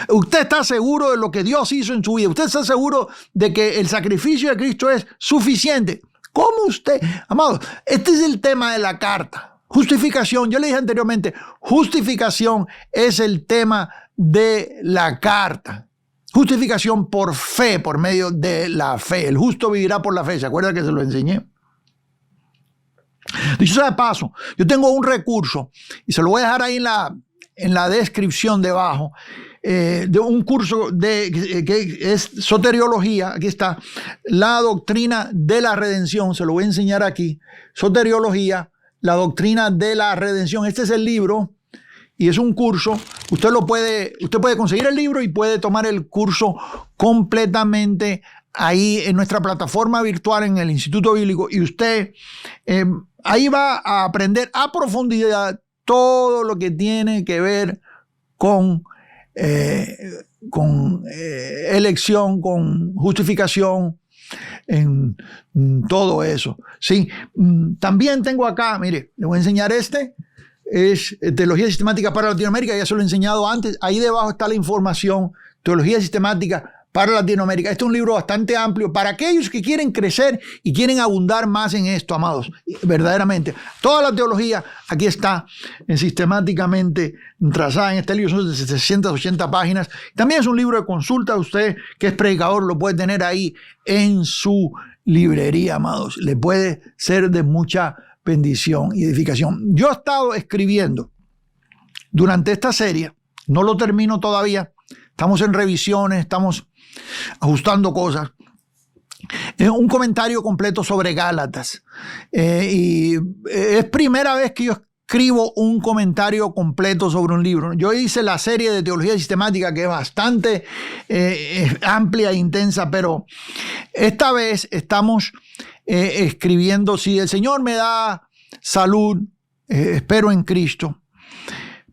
usted está seguro de lo que Dios hizo en su vida, usted está seguro de que el sacrificio de Cristo es suficiente. ¿Cómo usted? Amado, este es el tema de la carta. Justificación, yo le dije anteriormente, justificación es el tema de la carta. Justificación por fe, por medio de la fe. El justo vivirá por la fe. ¿Se acuerda que se lo enseñé? Dicho sea de paso, yo tengo un recurso y se lo voy a dejar ahí en la descripción debajo, de un curso que es soteriología. Aquí está, la doctrina de la redención, se lo voy a enseñar aquí. Soteriología, la doctrina de la redención. Este es el libro y es un curso. Usted puede conseguir el libro y puede tomar el curso completamente ahí en nuestra plataforma virtual en el Instituto Bíblico, y usted ahí va a aprender a profundidad todo lo que tiene que ver con elección, con justificación, en todo eso. Sí, también tengo acá, mire, le voy a enseñar es Teología Sistemática para Latinoamérica, ya se lo he enseñado antes. Ahí debajo está la información, Teología Sistemática para Latinoamérica. Este es un libro bastante amplio para aquellos que quieren crecer y quieren abundar más en esto, amados. Verdaderamente, toda la teología aquí está sistemáticamente trazada en este libro. Son de 680 páginas. También es un libro de consulta. Usted que es predicador lo puede tener ahí en su librería, amados. Le puede ser de mucha bendición y edificación. Yo he estado escribiendo durante esta serie, no lo termino todavía, estamos en revisiones, estamos ajustando cosas, un comentario completo sobre Gálatas, y es primera vez que yo escribo un comentario completo sobre un libro. Yo hice la serie de Teología Sistemática, que es bastante amplia e intensa, pero esta vez estamos escribiendo, si el Señor me da salud, espero en Cristo,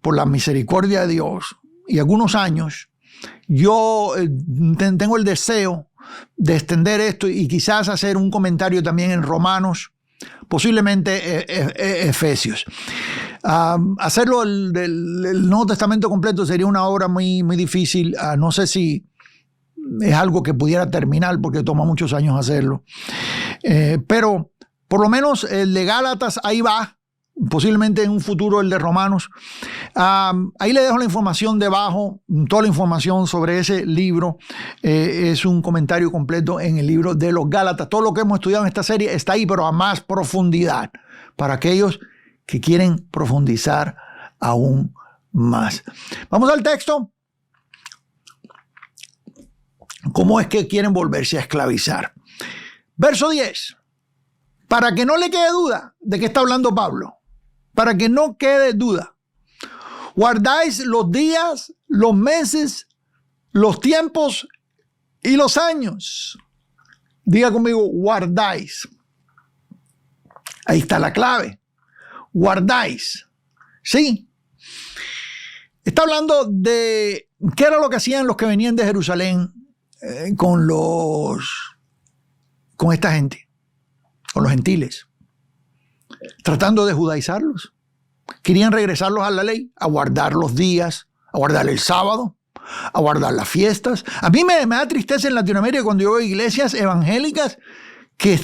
por la misericordia de Dios, y algunos años, yo tengo el deseo de extender esto y quizás hacer un comentario también en Romanos, posiblemente Efesios. Hacerlo del Nuevo Testamento completo sería una obra muy, muy difícil. No sé si es algo que pudiera terminar porque toma muchos años hacerlo. Pero por lo menos el de Gálatas ahí va. Posiblemente en un futuro el de Romanos. Ahí le dejo la información debajo, toda la información sobre ese libro. Es un comentario completo en el libro de los Gálatas. Todo lo que hemos estudiado en esta serie está ahí, pero a más profundidad, para aquellos que quieren profundizar aún más. Vamos al texto. ¿Cómo es que quieren volverse a esclavizar? Verso 10. Para que no le quede duda de qué está hablando Pablo. Para que no quede duda. Guardáis los días, los meses, los tiempos y los años. Diga conmigo, guardáis. Ahí está la clave. Guardáis. ¿Sí? Está hablando de qué era lo que hacían los que venían de Jerusalén con esta gente, con los gentiles, tratando de judaizarlos. Querían regresarlos a la ley, a guardar los días, a guardar el sábado, a guardar las fiestas. A mí me da tristeza en Latinoamérica cuando yo veo iglesias evangélicas que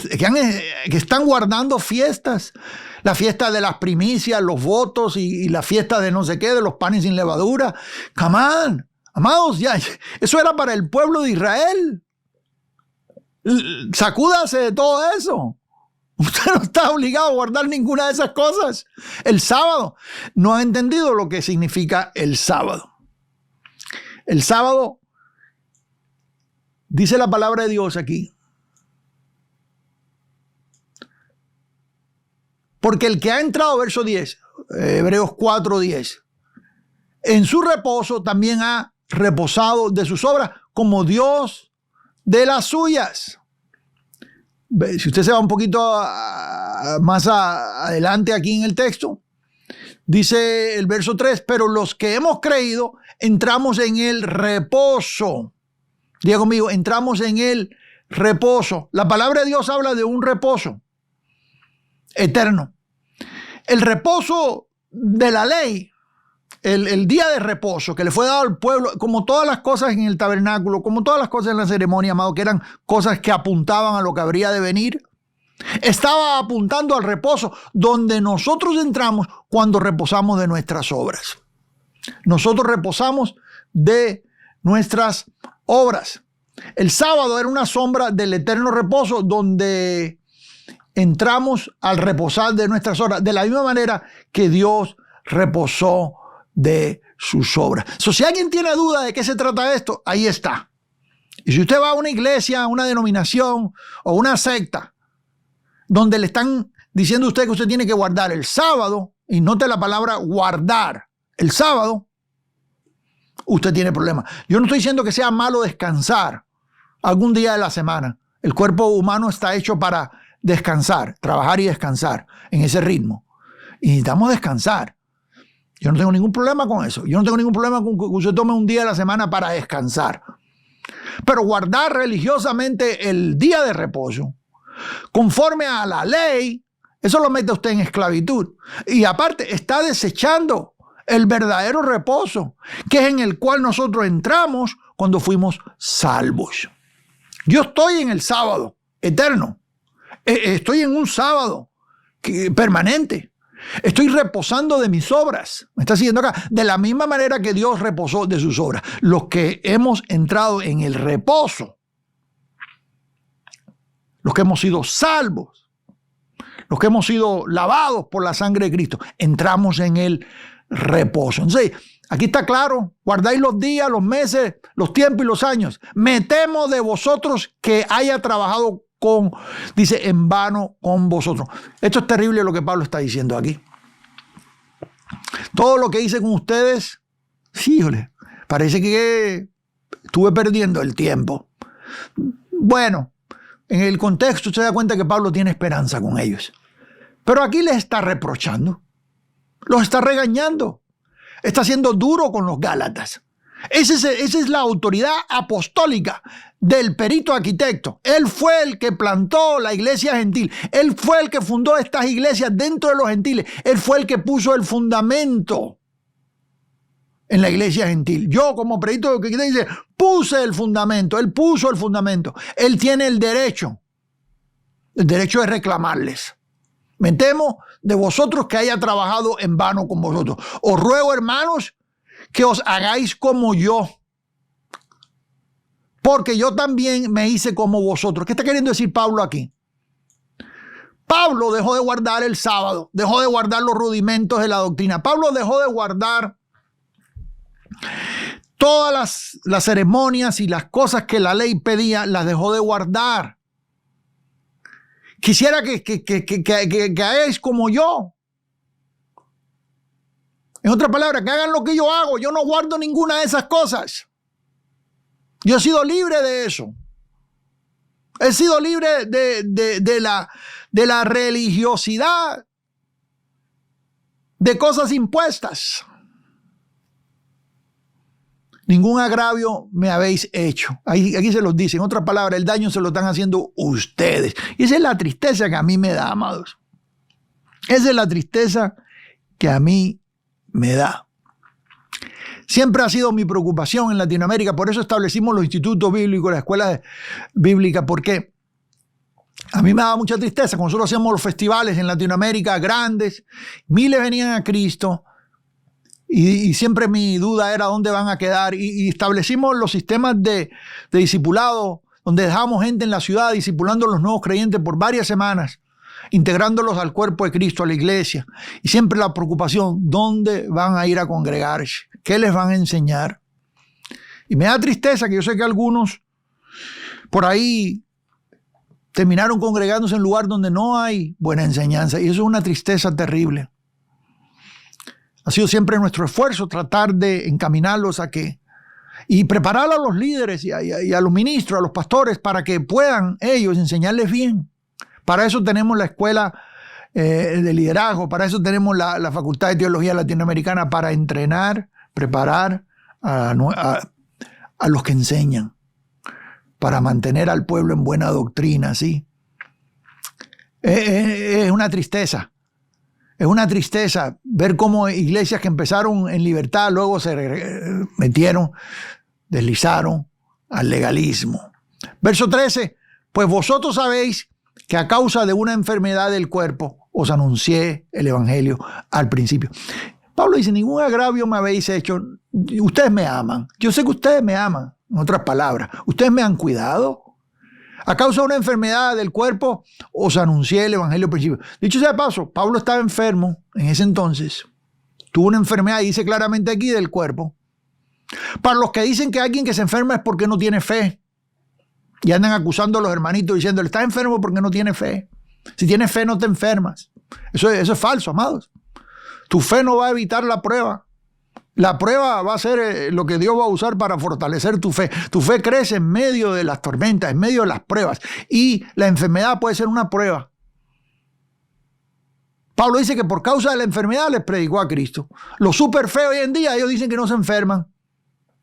están guardando fiestas. La fiesta de las primicias, los votos y la fiesta de no sé qué, de los panes sin levadura. Come on, amados, ya, eso era para el pueblo de Israel. Sacúdase de todo eso. Usted no está obligado a guardar ninguna de esas cosas. El sábado. No ha entendido lo que significa el sábado. El sábado, dice la palabra de Dios aquí. Porque el que ha entrado, verso 10, Hebreos 4:10, en su reposo también ha reposado de sus obras como Dios de las suyas. Si usted se va un poquito más adelante aquí en el texto, dice el verso 3, pero los que hemos creído entramos en el reposo. Diga conmigo, entramos en el reposo. La palabra de Dios habla de un reposo eterno. El reposo de la ley, el día de reposo que le fue dado al pueblo, como todas las cosas en el tabernáculo, como todas las cosas en la ceremonia, amado, que eran cosas que apuntaban a lo que habría de venir, estaba apuntando al reposo donde nosotros entramos cuando reposamos de nuestras obras. Nosotros reposamos de nuestras obras. El sábado era una sombra del eterno reposo donde entramos al reposar de nuestras obras, de la misma manera que Dios reposó de sus obras. Si alguien tiene duda de qué se trata esto, ahí está. Y si usted va a una iglesia, una denominación o una secta donde le están diciendo a usted que usted tiene que guardar el sábado, y note la palabra guardar el sábado, usted tiene problemas. Yo no estoy diciendo que sea malo descansar algún día de la semana. El cuerpo humano está hecho para descansar, trabajar y descansar en ese ritmo. Y necesitamos descansar. Yo no tengo ningún problema con eso. Yo no tengo ningún problema con que usted tome un día de la semana para descansar. Pero guardar religiosamente el día de reposo, conforme a la ley, eso lo mete a usted en esclavitud. Y aparte, está desechando el verdadero reposo, que es en el cual nosotros entramos cuando fuimos salvos. Yo estoy en el sábado eterno. Estoy en un sábado permanente. Estoy reposando de mis obras. Me está siguiendo acá. De la misma manera que Dios reposó de sus obras. Los que hemos entrado en el reposo, los que hemos sido salvos, los que hemos sido lavados por la sangre de Cristo, entramos en el reposo. Entonces, aquí está claro, guardáis los días, los meses, los tiempos y los años. Me temo de vosotros que haya trabajado dice, en vano con vosotros. Esto es terrible lo que Pablo está diciendo aquí. Todo lo que hice con ustedes, híjole, parece que estuve perdiendo el tiempo. Bueno, en el contexto se da cuenta que Pablo tiene esperanza con ellos. Pero aquí les está reprochando, los está regañando, está siendo duro con los Gálatas. Esa es la autoridad apostólica del perito arquitecto. Él fue el que plantó la iglesia gentil. Él fue el que fundó estas iglesias dentro de los gentiles. Él fue el que puso el fundamento en la iglesia gentil. Yo como perito arquitecto dice, puse el fundamento. Él puso el fundamento. Él tiene el derecho. El derecho de reclamarles. Me temo de vosotros que haya trabajado en vano con vosotros. Os ruego, hermanos, que os hagáis como yo, porque yo también me hice como vosotros. ¿Qué está queriendo decir Pablo aquí? Pablo dejó de guardar el sábado, dejó de guardar los rudimentos de la doctrina. Pablo dejó de guardar todas las ceremonias y las cosas que la ley pedía, las dejó de guardar. Quisiera que hagáis como yo. En otras palabras, que hagan lo que yo hago. Yo no guardo ninguna de esas cosas. Yo he sido libre de eso. He sido libre de la religiosidad, de cosas impuestas. Ningún agravio me habéis hecho. Aquí se los dice. En otras palabras, el daño se lo están haciendo ustedes. Y esa es la tristeza que a mí me da, amados. Esa es la tristeza que a mí me da. Siempre ha sido mi preocupación en Latinoamérica, por eso establecimos los institutos bíblicos, las escuelas bíblicas, porque a mí me daba mucha tristeza. Cuando nosotros hacíamos los festivales en Latinoamérica grandes, miles venían a Cristo y siempre mi duda era dónde van a quedar. Y establecimos los sistemas de discipulado, donde dejamos gente en la ciudad discipulando a los nuevos creyentes por varias semanas, integrándolos al cuerpo de Cristo, a la iglesia. Y siempre la preocupación, ¿dónde van a ir a congregarse? ¿Qué les van a enseñar? Y me da tristeza que yo sé que algunos por ahí terminaron congregándose en un lugar donde no hay buena enseñanza. Y eso es una tristeza terrible. Ha sido siempre nuestro esfuerzo tratar de encaminarlos a que, y preparar a los líderes y a los ministros, a los pastores, para que puedan ellos enseñarles bien. Para eso tenemos la escuela de liderazgo, para eso tenemos la Facultad de Teología Latinoamericana, para entrenar, preparar a los que enseñan, para mantener al pueblo en buena doctrina, ¿sí? Es una tristeza. Es una tristeza ver cómo iglesias que empezaron en libertad luego se metieron, deslizaron al legalismo. Verso 13, pues vosotros sabéis que a causa de una enfermedad del cuerpo os anuncié el evangelio al principio. Pablo dice, ningún agravio me habéis hecho. Ustedes me aman. Yo sé que ustedes me aman. En otras palabras, ustedes me han cuidado. A causa de una enfermedad del cuerpo os anuncié el evangelio al principio. Dicho sea de paso, Pablo estaba enfermo en ese entonces. Tuvo una enfermedad, y dice claramente aquí, del cuerpo. Para los que dicen que alguien que se enferma es porque no tiene fe, y andan acusando a los hermanitos diciéndole, estás enfermo porque no tienes fe. Si tienes fe no te enfermas. Eso es falso, amados. Tu fe no va a evitar la prueba. La prueba va a ser lo que Dios va a usar para fortalecer tu fe. Tu fe crece en medio de las tormentas, en medio de las pruebas. Y la enfermedad puede ser una prueba. Pablo dice que por causa de la enfermedad les predicó a Cristo. Los súper feos hoy en día, ellos dicen que no se enferman.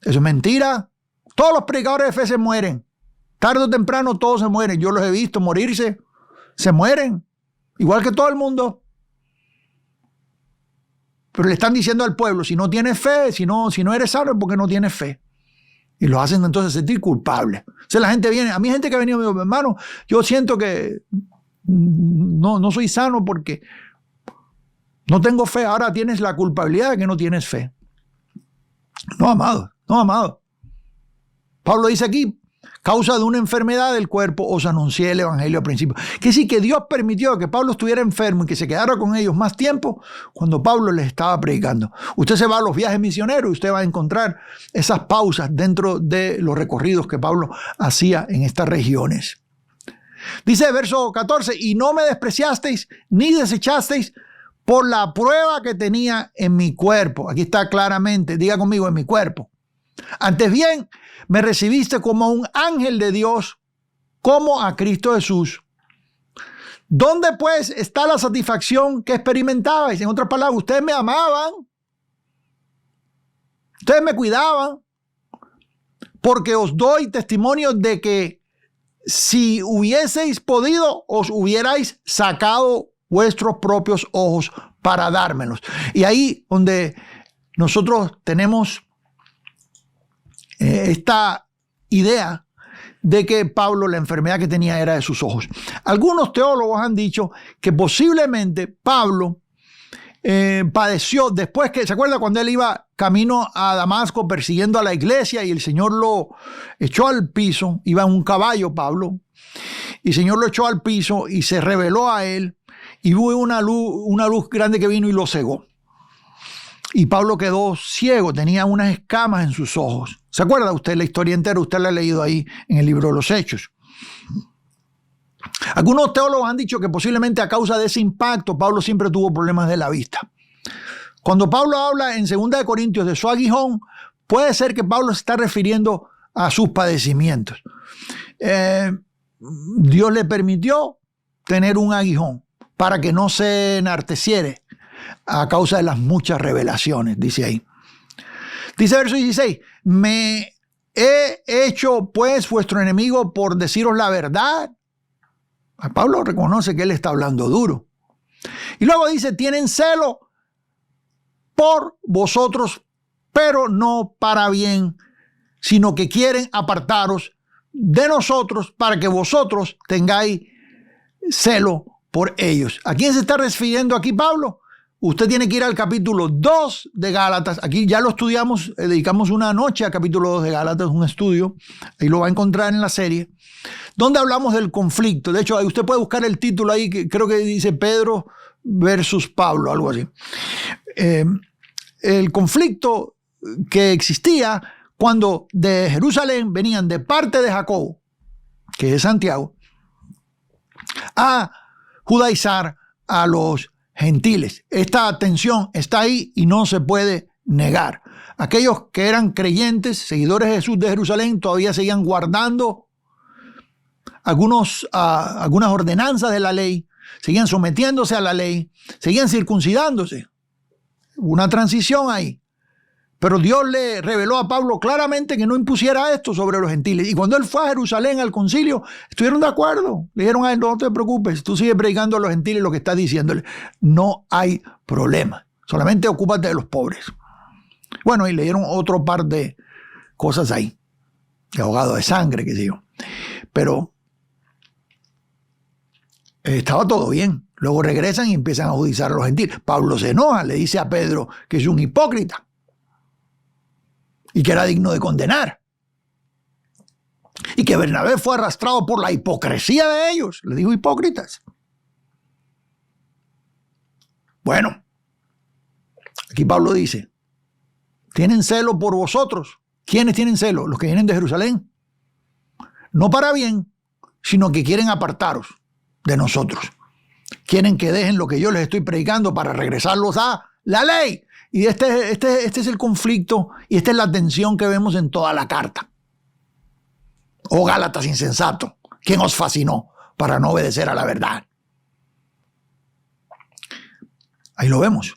Eso es mentira. Todos los predicadores de fe se mueren. Tarde o temprano todos se mueren. Yo los he visto morirse. Se mueren. Igual que todo el mundo. Pero le están diciendo al pueblo, si no tienes fe, si no eres sano es porque no tienes fe. Y los hacen entonces sentir culpables. O sea, la gente viene, a mí gente que ha venido, me dice, hermano, yo siento que no soy sano porque no tengo fe. Ahora tienes la culpabilidad de que no tienes fe. No, amado, no, amado. Pablo dice aquí, causa de una enfermedad del cuerpo os anuncié el evangelio al principio. Que sí, que Dios permitió que Pablo estuviera enfermo y que se quedara con ellos más tiempo cuando Pablo les estaba predicando. Usted se va a los viajes misioneros y usted va a encontrar esas pausas dentro de los recorridos que Pablo hacía en estas regiones. Dice verso 14, y no me despreciasteis ni desechasteis por la prueba que tenía en mi cuerpo. Aquí está claramente, diga conmigo, en mi cuerpo. Antes bien, me recibiste como a un ángel de Dios, como a Cristo Jesús. ¿Dónde pues está la satisfacción que experimentabais? En otras palabras, ustedes me amaban, ustedes me cuidaban, porque os doy testimonio de que si hubieseis podido, os hubierais sacado vuestros propios ojos para dármelos. Y ahí donde nosotros tenemos esta idea de que Pablo, la enfermedad que tenía era de sus ojos. Algunos teólogos han dicho que posiblemente Pablo padeció después que, ¿se acuerda cuando él iba camino a Damasco persiguiendo a la iglesia y el Señor lo echó al piso? Iba en un caballo Pablo y el Señor lo echó al piso y se reveló a él y hubo una luz grande que vino y lo cegó. Y Pablo quedó ciego, tenía unas escamas en sus ojos. ¿Se acuerda usted la historia entera? Usted la ha leído ahí en el libro de los Hechos. Algunos teólogos han dicho que posiblemente a causa de ese impacto Pablo siempre tuvo problemas de la vista. Cuando Pablo habla en 2 Corintios de su aguijón, puede ser que Pablo se está refiriendo a sus padecimientos. Dios le permitió tener un aguijón para que no se enarteciere a causa de las muchas revelaciones, dice ahí. Dice verso 16, me he hecho pues vuestro enemigo por deciros la verdad. Pablo reconoce que él está hablando duro. Y luego dice, tienen celo por vosotros, pero no para bien, sino que quieren apartaros de nosotros para que vosotros tengáis celo por ellos. ¿A quién se está refiriendo aquí Pablo? Usted tiene que ir al capítulo 2 de Gálatas. Aquí ya lo estudiamos, dedicamos una noche al capítulo 2 de Gálatas, un estudio. Ahí lo va a encontrar en la serie, donde hablamos del conflicto. De hecho, usted puede buscar el título ahí, que creo que dice Pedro versus Pablo, algo así. El conflicto que existía cuando de Jerusalén venían de parte de Jacobo, que es Santiago, a judaizar a los gentiles. Esta tensión está ahí y no se puede negar. Aquellos que eran creyentes, seguidores de Jesús de Jerusalén, todavía seguían guardando algunas ordenanzas de la ley, seguían sometiéndose a la ley, seguían circuncidándose. Una transición ahí. Pero Dios le reveló a Pablo claramente que no impusiera esto sobre los gentiles. Y cuando él fue a Jerusalén al concilio, estuvieron de acuerdo. Le dijeron a él, no te preocupes, tú sigues predicando a los gentiles lo que estás diciéndole. No hay problema. Solamente ocúpate de los pobres. Bueno, y le dieron otro par de cosas ahí. De ahogado de sangre, qué sé yo. Pero estaba todo bien. Luego regresan y empiezan a judiciar a los gentiles. Pablo se enoja, le dice a Pedro que es un hipócrita y que era digno de condenar. Y que Bernabé fue arrastrado por la hipocresía de ellos. Le dijo hipócritas. Bueno, aquí Pablo dice, tienen celo por vosotros. ¿Quiénes tienen celo? Los que vienen de Jerusalén. No para bien, sino que quieren apartaros de nosotros. Quieren que dejen lo que yo les estoy predicando para regresarlos a la ley. Y este es el conflicto y esta es la tensión que vemos en toda la carta. Oh Gálatas insensato, ¿quién os fascinó para no obedecer a la verdad? Ahí lo vemos.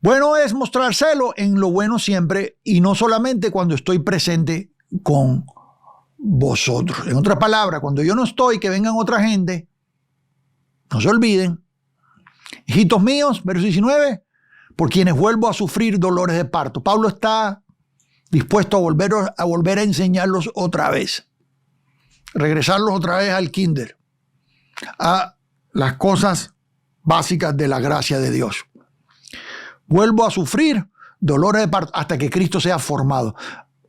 Bueno es mostrar celo en lo bueno siempre y no solamente cuando estoy presente con vosotros. En otras palabras, cuando yo no estoy, que vengan otra gente, no se olviden. Hijitos míos, verso 19, por quienes vuelvo a sufrir dolores de parto. Pablo está dispuesto a volver a enseñarlos otra vez. Regresarlos otra vez al kinder. A las cosas básicas de la gracia de Dios. Vuelvo a sufrir dolores de parto hasta que Cristo sea formado.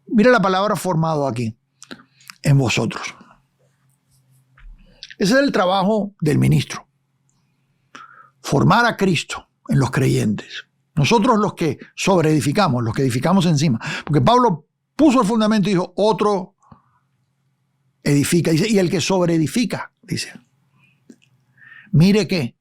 Mira la palabra formado aquí. En vosotros. Ese es el trabajo del ministro. Formar a Cristo en los creyentes. Nosotros los que sobreedificamos, los que edificamos encima. Porque Pablo puso el fundamento y dijo, otro edifica. Dice, y el que sobreedifica, dice. Mire que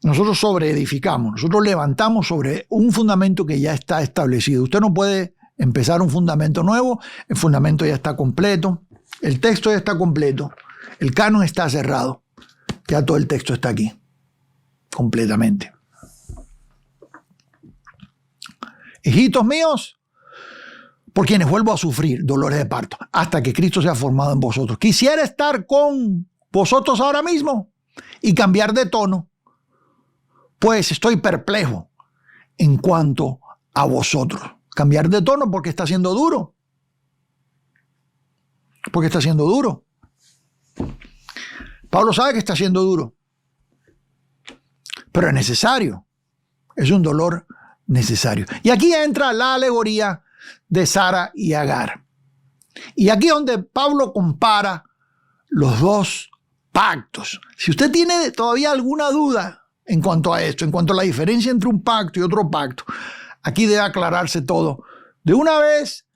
nosotros sobreedificamos, nosotros levantamos sobre un fundamento que ya está establecido. Usted no puede empezar un fundamento nuevo, el fundamento ya está completo, el texto ya está completo, el canon está cerrado, ya todo el texto está aquí. Completamente. Hijitos míos, por quienes vuelvo a sufrir dolores de parto, hasta que Cristo sea formado en vosotros. Quisiera estar con vosotros ahora mismo y cambiar de tono, pues estoy perplejo en cuanto a vosotros. Cambiar de tono porque está siendo duro. Porque está siendo duro. Pablo sabe que está siendo duro. Pero es necesario. Es un dolor necesario. Y aquí entra la alegoría de Sara y Agar. Y aquí es donde Pablo compara los dos pactos. Si usted tiene todavía alguna duda en cuanto a esto, en cuanto a la diferencia entre un pacto y otro pacto, aquí debe aclararse todo de una vez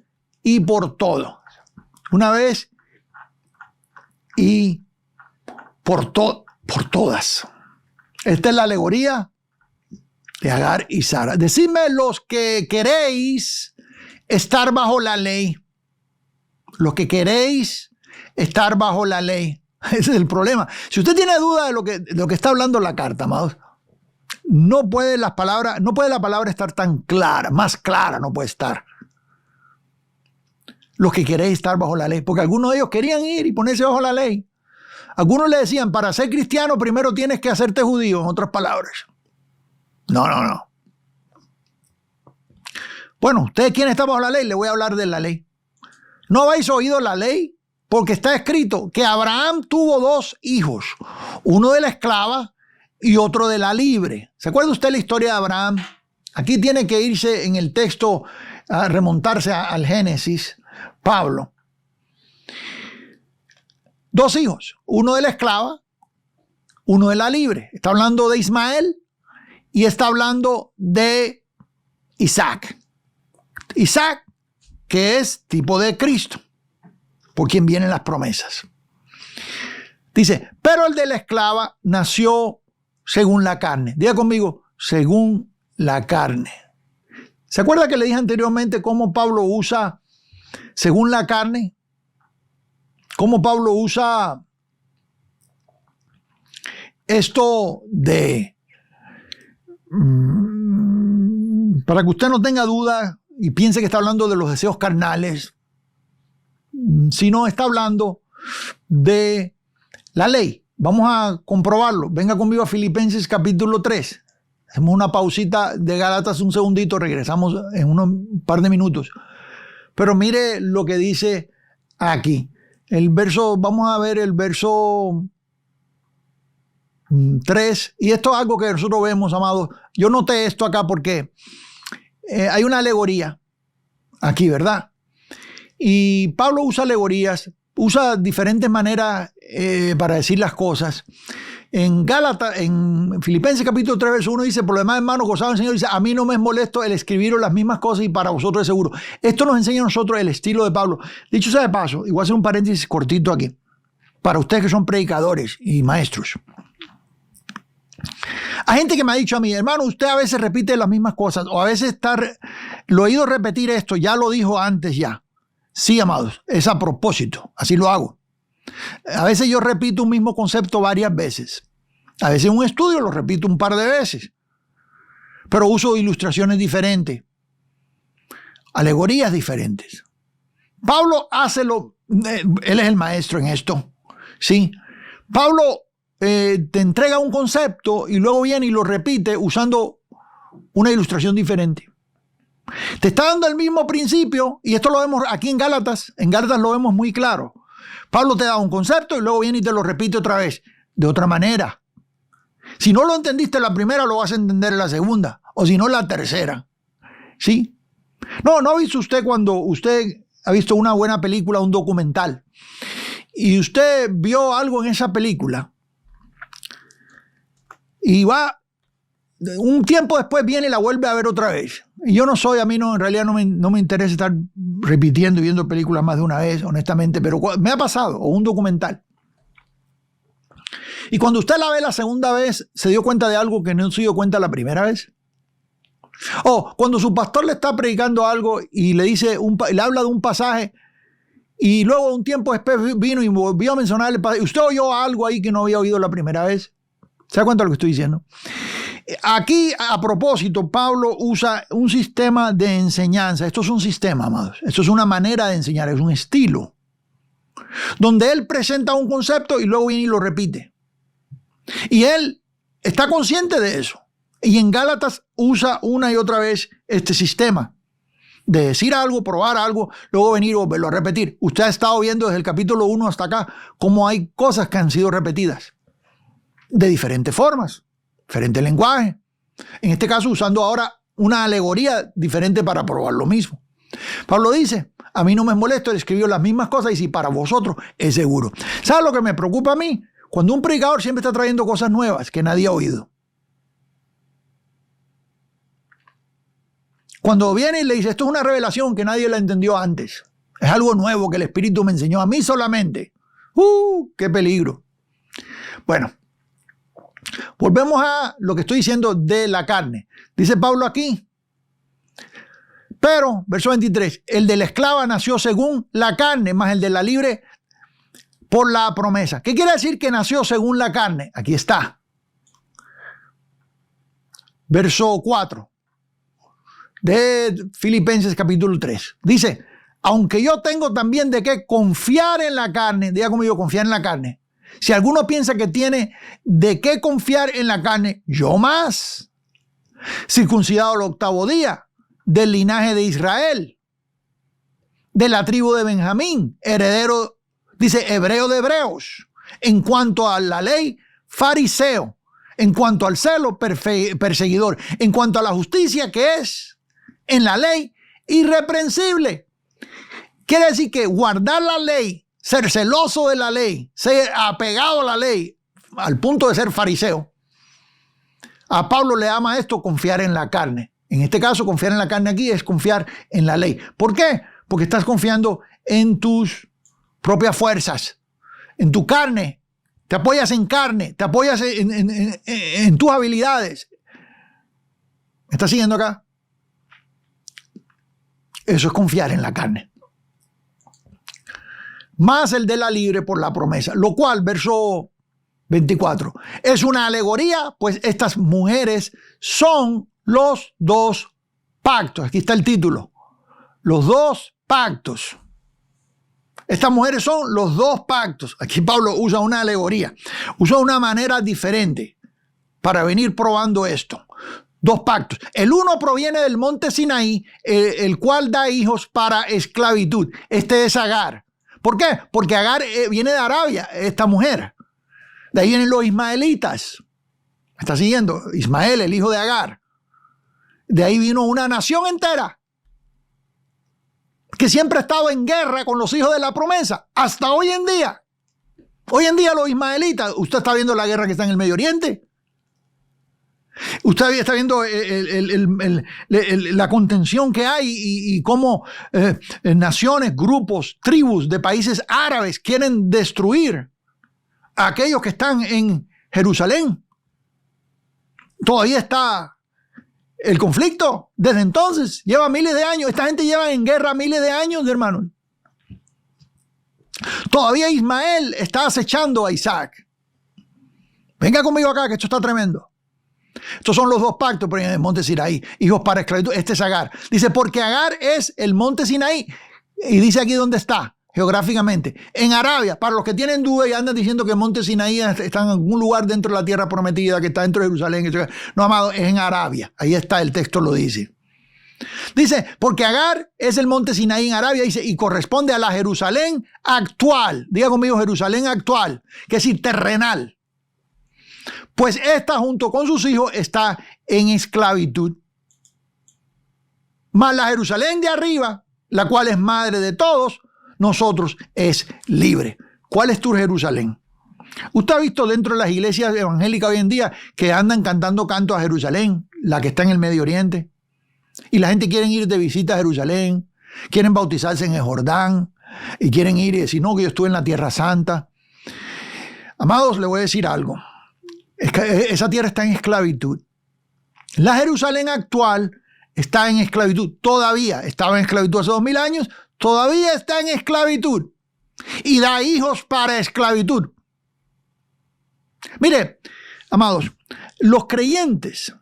y por todo. Una vez y por todas. Esta es la alegoría de Agar y Sara. Decidme los que queréis estar bajo la ley. Los que queréis estar bajo la ley. Ese es el problema. Si usted tiene duda de lo que está hablando la carta, amados, no puede la palabra estar tan clara, más clara no puede estar. Los que queréis estar bajo la ley, porque algunos de ellos querían ir y ponerse bajo la ley. Algunos le decían, para ser cristiano primero tienes que hacerte judío, en otras palabras. No. Bueno, ustedes quieren estar bajo la ley, le voy a hablar de la ley. ¿No habéis oído la ley? Porque está escrito que Abraham tuvo 2 hijos, uno de la esclava y otro de la libre. ¿Se acuerda usted la historia de Abraham? Aquí tiene que irse en el texto, a remontarse al Génesis, Pablo. 2 hijos, uno de la esclava, uno de la libre. Está hablando de Ismael y está hablando de Isaac. Isaac, que es tipo de Cristo, por quien vienen las promesas. Dice, pero el de la esclava nació según la carne. Diga conmigo, según la carne. ¿Se acuerda que le dije anteriormente cómo Pablo usa según la carne? Cómo Pablo usa esto de... para que usted no tenga duda y piense que está hablando de los deseos carnales, sino está hablando de la ley. Vamos a comprobarlo. Venga conmigo a Filipenses capítulo 3. Hacemos una pausita de Gálatas un segundito, regresamos en un par de minutos. Pero mire lo que dice aquí. Vamos a ver el verso 3. Y esto es algo que nosotros vemos, amados. Yo noté esto acá porque hay una alegoría aquí, ¿verdad? Y Pablo usa alegorías, usa diferentes maneras para decir las cosas. En Filipenses capítulo 3, verso 1 dice, por lo demás, hermanos, gozados en el Señor, dice, a mí no me es molesto el escribiros las mismas cosas y para vosotros es seguro. Esto nos enseña a nosotros el estilo de Pablo. Dicho sea de paso, y voy a hacer un paréntesis cortito aquí, para ustedes que son predicadores y maestros. Hay gente que me ha dicho a mí, hermano, usted a veces repite las mismas cosas, o a veces lo he oído repetir esto, ya lo dijo antes ya. Sí, amados, es a propósito, así lo hago. A veces yo repito un mismo concepto varias veces. A veces en un estudio lo repito un par de veces. Pero uso ilustraciones diferentes. Alegorías diferentes. Pablo él es el maestro en esto. ¿Sí? Pablo te entrega un concepto y luego viene y lo repite usando una ilustración diferente. Te está dando el mismo principio y esto lo vemos aquí en Gálatas. En Gálatas lo vemos muy claro. Pablo te da un concepto y luego viene y te lo repite otra vez, de otra manera. Si no lo entendiste la primera, lo vas a entender en la segunda, o si no, la tercera. ¿Sí? ¿No ha visto usted cuando usted ha visto una buena película, un documental, y usted vio algo en esa película, y un tiempo después viene y la vuelve a ver otra vez? Y yo en realidad no me interesa estar repitiendo y viendo películas más de una vez, honestamente, pero me ha pasado, o un documental. Y cuando usted la ve la segunda vez, ¿se dio cuenta de algo que no se dio cuenta la primera vez? O cuando su pastor le está predicando algo y le habla de un pasaje, y luego un tiempo después vino y volvió a mencionar el pasaje, ¿usted oyó algo ahí que no había oído la primera vez? ¿Se da cuenta de lo que estoy diciendo? Aquí, a propósito, Pablo usa un sistema de enseñanza. Esto es un sistema, amados. Esto es una manera de enseñar, es un estilo. Donde él presenta un concepto y luego viene y lo repite. Y él está consciente de eso. Y en Gálatas usa una y otra vez este sistema. De decir algo, probar algo, luego venir y volverlo a repetir. Usted ha estado viendo desde el capítulo 1 hasta acá cómo hay cosas que han sido repetidas. De diferentes formas. Diferente lenguaje. En este caso usando ahora una alegoría diferente para probar lo mismo. Pablo dice, a mí no me molesta, él escribió las mismas cosas y si para vosotros es seguro. ¿Sabes lo que me preocupa a mí? Cuando un predicador siempre está trayendo cosas nuevas que nadie ha oído. Cuando viene y le dice, esto es una revelación que nadie la entendió antes. Es algo nuevo que el Espíritu me enseñó a mí solamente. ¡Qué peligro! Bueno, volvemos a lo que estoy diciendo de la carne. Dice Pablo aquí, pero, verso 23, el de la esclava nació según la carne, más el de la libre por la promesa. ¿Qué quiere decir que nació según la carne? Aquí está. Verso 4 de Filipenses capítulo 3. Dice, aunque yo tengo también de qué confiar en la carne, diga conmigo, confiar en la carne. Si alguno piensa que tiene de qué confiar en la carne, yo más. Circuncidado al 8º día, del linaje de Israel, de la tribu de Benjamín, heredero, dice, hebreo de hebreos. En cuanto a la ley, fariseo. En cuanto al celo, perseguidor. En cuanto a la justicia, que es en la ley, irreprensible. Quiere decir que guardar la ley, ser celoso de la ley, ser apegado a la ley, al punto de ser fariseo. A Pablo le llama esto confiar en la carne. En este caso, confiar en la carne aquí es confiar en la ley. ¿Por qué? Porque estás confiando en tus propias fuerzas, en tu carne. Te apoyas en carne, te apoyas en tus habilidades. ¿Me estás siguiendo acá? Eso es confiar en la carne. Más el de la libre por la promesa, lo cual, verso 24, es una alegoría, pues estas mujeres son los dos pactos. Aquí está el título. Los dos pactos. Estas mujeres son los dos pactos. Aquí Pablo usa una alegoría. Usa una manera diferente para venir probando esto. Dos pactos. El uno proviene del monte Sinaí, el cual da hijos para esclavitud. Este es Agar. ¿Por qué? Porque Agar viene de Arabia, esta mujer. De ahí vienen los ismaelitas. ¿Me está siguiendo? Ismael, el hijo de Agar. De ahí vino una nación entera que siempre ha estado en guerra con los hijos de la promesa. Hasta hoy en día. Hoy en día los ismaelitas, usted está viendo la guerra que está en el Medio Oriente. Usted está viendo la contención que hay y cómo naciones, grupos, tribus de países árabes quieren destruir a aquellos que están en Jerusalén. Todavía está el conflicto desde entonces. Lleva miles de años. Esta gente lleva en guerra miles de años, hermanos. Todavía Ismael está acechando a Isaac. Venga conmigo acá, que esto está tremendo. Estos son los dos pactos en el monte Sinaí, hijos para esclavitud. Este es Agar. Dice, porque Agar es el monte Sinaí. Y dice aquí dónde está, geográficamente. En Arabia, para los que tienen duda y andan diciendo que el monte Sinaí está en algún lugar dentro de la tierra prometida, que está dentro de Jerusalén. No, amado, es en Arabia. Ahí está, el texto lo dice. Dice, porque Agar es el monte Sinaí en Arabia, dice, y corresponde a la Jerusalén actual. Diga conmigo, Jerusalén actual, que es decir, terrenal. Pues esta junto con sus hijos está en esclavitud. Mas la Jerusalén de arriba, la cual es madre de todos nosotros, es libre. ¿Cuál es tu Jerusalén? Usted ha visto dentro de las iglesias evangélicas hoy en día que andan cantando cantos a Jerusalén, la que está en el Medio Oriente. Y la gente quiere ir de visita a Jerusalén, quieren bautizarse en el Jordán y quieren ir y decir, no, que yo estuve en la Tierra Santa. Amados, le voy a decir algo. Esa tierra está en esclavitud. La Jerusalén actual está en esclavitud. Todavía estaba en esclavitud hace 2000 años. Todavía está en esclavitud. Y da hijos para esclavitud. Mire, amados, los creyentes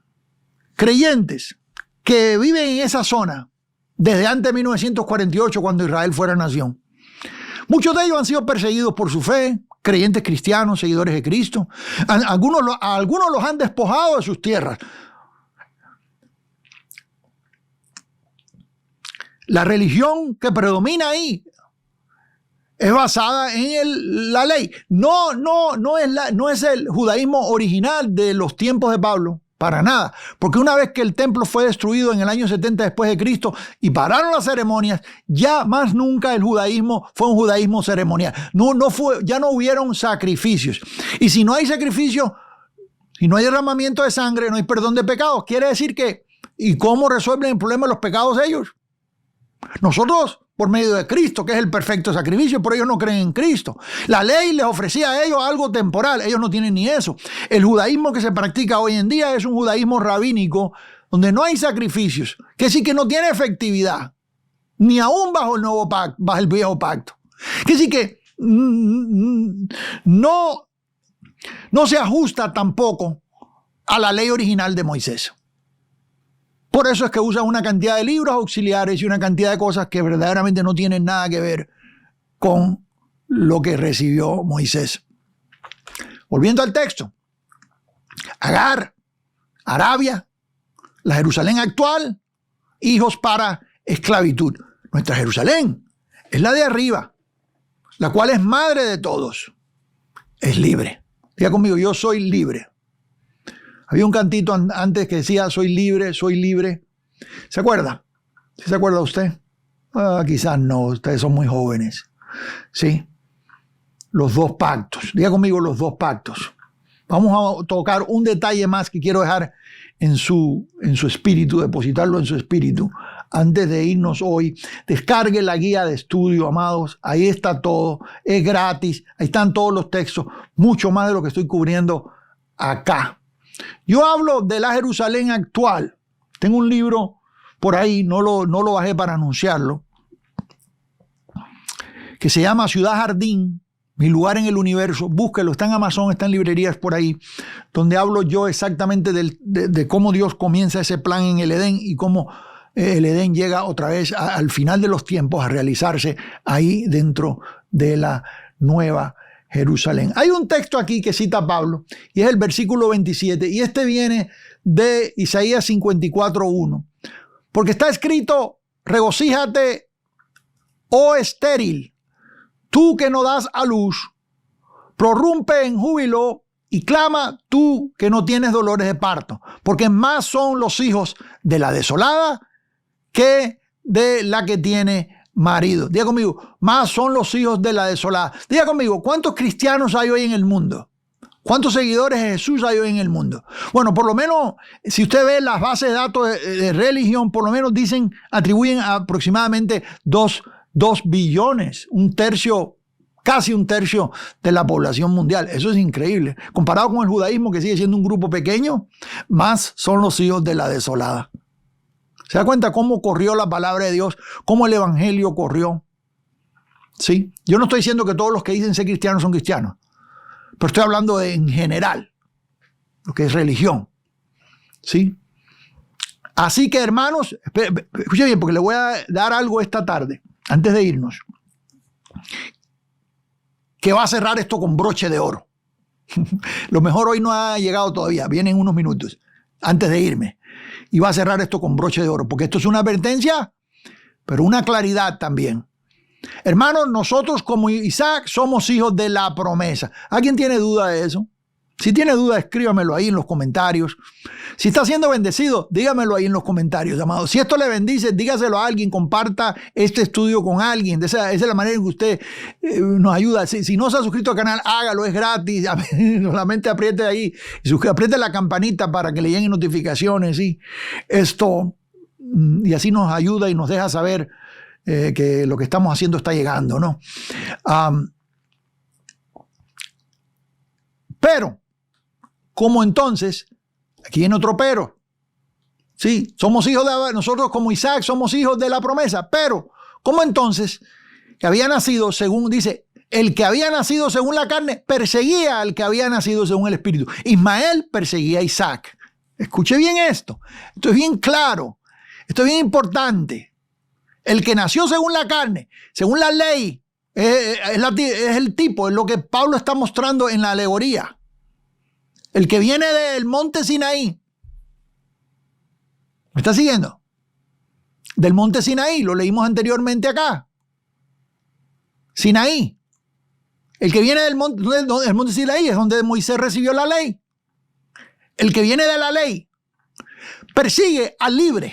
que viven en esa zona desde antes de 1948, cuando Israel fuera nación, muchos de ellos han sido perseguidos por su fe, creyentes cristianos, seguidores de Cristo. Algunos los han despojado de sus tierras. La religión que predomina ahí es basada en la ley. No es el judaísmo original de los tiempos de Pablo, para nada. Porque una vez que el templo fue destruido en el año 70 después de Cristo y pararon las ceremonias, ya más nunca el judaísmo fue un judaísmo ceremonial. Ya no hubieron sacrificios. Y si no hay sacrificio, si no hay derramamiento de sangre, no hay perdón de pecados. Quiere decir que, ¿y cómo resuelven el problema de los pecados ellos? Nosotros, por medio de Cristo, que es el perfecto sacrificio, pero ellos no creen en Cristo. La ley les ofrecía a ellos algo temporal, ellos no tienen ni eso. El judaísmo que se practica hoy en día es un judaísmo rabínico, donde no hay sacrificios, que sí que no tiene efectividad, ni aún bajo el nuevo pacto, bajo el viejo pacto. Que sí que no se ajusta tampoco a la ley original de Moisés. Por eso es que usan una cantidad de libros auxiliares y una cantidad de cosas que verdaderamente no tienen nada que ver con lo que recibió Moisés. Volviendo al texto. Agar, Arabia, la Jerusalén actual, hijos para esclavitud. Nuestra Jerusalén es la de arriba, la cual es madre de todos. Es libre. Diga conmigo, yo soy libre. Había un cantito antes que decía, soy libre, soy libre. ¿Se acuerda? ¿Sí se acuerda usted? Quizás no, ustedes son muy jóvenes. ¿Sí? Los dos pactos. Diga conmigo los dos pactos. Vamos a tocar un detalle más que quiero dejar en su espíritu, depositarlo en su espíritu. Antes de irnos hoy, descargue la guía de estudio, amados. Ahí está todo. Es gratis. Ahí están todos los textos. Mucho más de lo que estoy cubriendo acá. Yo hablo de la Jerusalén actual. Tengo un libro por ahí, no lo bajé para anunciarlo, que se llama Ciudad Jardín, mi lugar en el universo. Búsquelo, está en Amazon, está en librerías por ahí, donde hablo yo exactamente de cómo Dios comienza ese plan en el Edén y cómo el Edén llega otra vez al final de los tiempos a realizarse ahí dentro de la nueva Jerusalén. Hay un texto aquí que cita Pablo y es el versículo 27 y este viene de Isaías 54:1, porque está escrito: regocíjate, oh estéril, tú que no das a luz, prorrumpe en júbilo y clama tú que no tienes dolores de parto, porque más son los hijos de la desolada que de la que tiene marido. Diga conmigo, más son los hijos de la desolada. Diga conmigo, ¿cuántos cristianos hay hoy en el mundo? ¿Cuántos seguidores de Jesús hay hoy en el mundo? Bueno, por lo menos, si usted ve las bases de datos de religión, por lo menos atribuyen aproximadamente 2 billones, casi un tercio de la población mundial. Eso es increíble. Comparado con el judaísmo, que sigue siendo un grupo pequeño, más son los hijos de la desolada. ¿Se da cuenta cómo corrió la palabra de Dios? ¿Cómo el evangelio corrió? ¿Sí? Yo no estoy diciendo que todos los que dicen ser cristianos son cristianos, pero estoy hablando en general, lo que es religión. ¿Sí? Así que, hermanos, escuche bien, porque le voy a dar algo esta tarde, antes de irnos, que va a cerrar esto con broche de oro. Lo mejor hoy no ha llegado todavía, vienen unos minutos, antes de irme. Y va a cerrar esto con broche de oro, porque esto es una advertencia, pero una claridad también. Hermanos, nosotros como Isaac somos hijos de la promesa. ¿Alguien tiene duda de eso? Si tiene duda, escríbamelo ahí en los comentarios. Si está siendo bendecido, dígamelo ahí en los comentarios, amado. Si esto le bendice, dígaselo a alguien, comparta este estudio con alguien. Esa es la manera en que usted nos ayuda. Si no se ha suscrito al canal, hágalo, es gratis. Solamente apriete ahí, apriete la campanita para que le lleguen notificaciones. ¿Sí? Y así nos ayuda y nos deja saber que lo que estamos haciendo está llegando, ¿no? Pero, ¿cómo entonces? Aquí viene otro pero. Sí, somos hijos nosotros como Isaac somos hijos de la promesa, pero ¿cómo entonces que había nacido según, dice, el que había nacido según la carne perseguía al que había nacido según el espíritu? Ismael perseguía a Isaac. Escuche bien esto es bien claro, esto es bien importante. El que nació según la carne, según la ley, es el tipo, es lo que Pablo está mostrando en la alegoría. El que viene del monte Sinaí. ¿Me está siguiendo? Del monte Sinaí, lo leímos anteriormente acá. Sinaí. El que viene del monte Sinaí es donde Moisés recibió la ley. El que viene de la ley persigue al libre.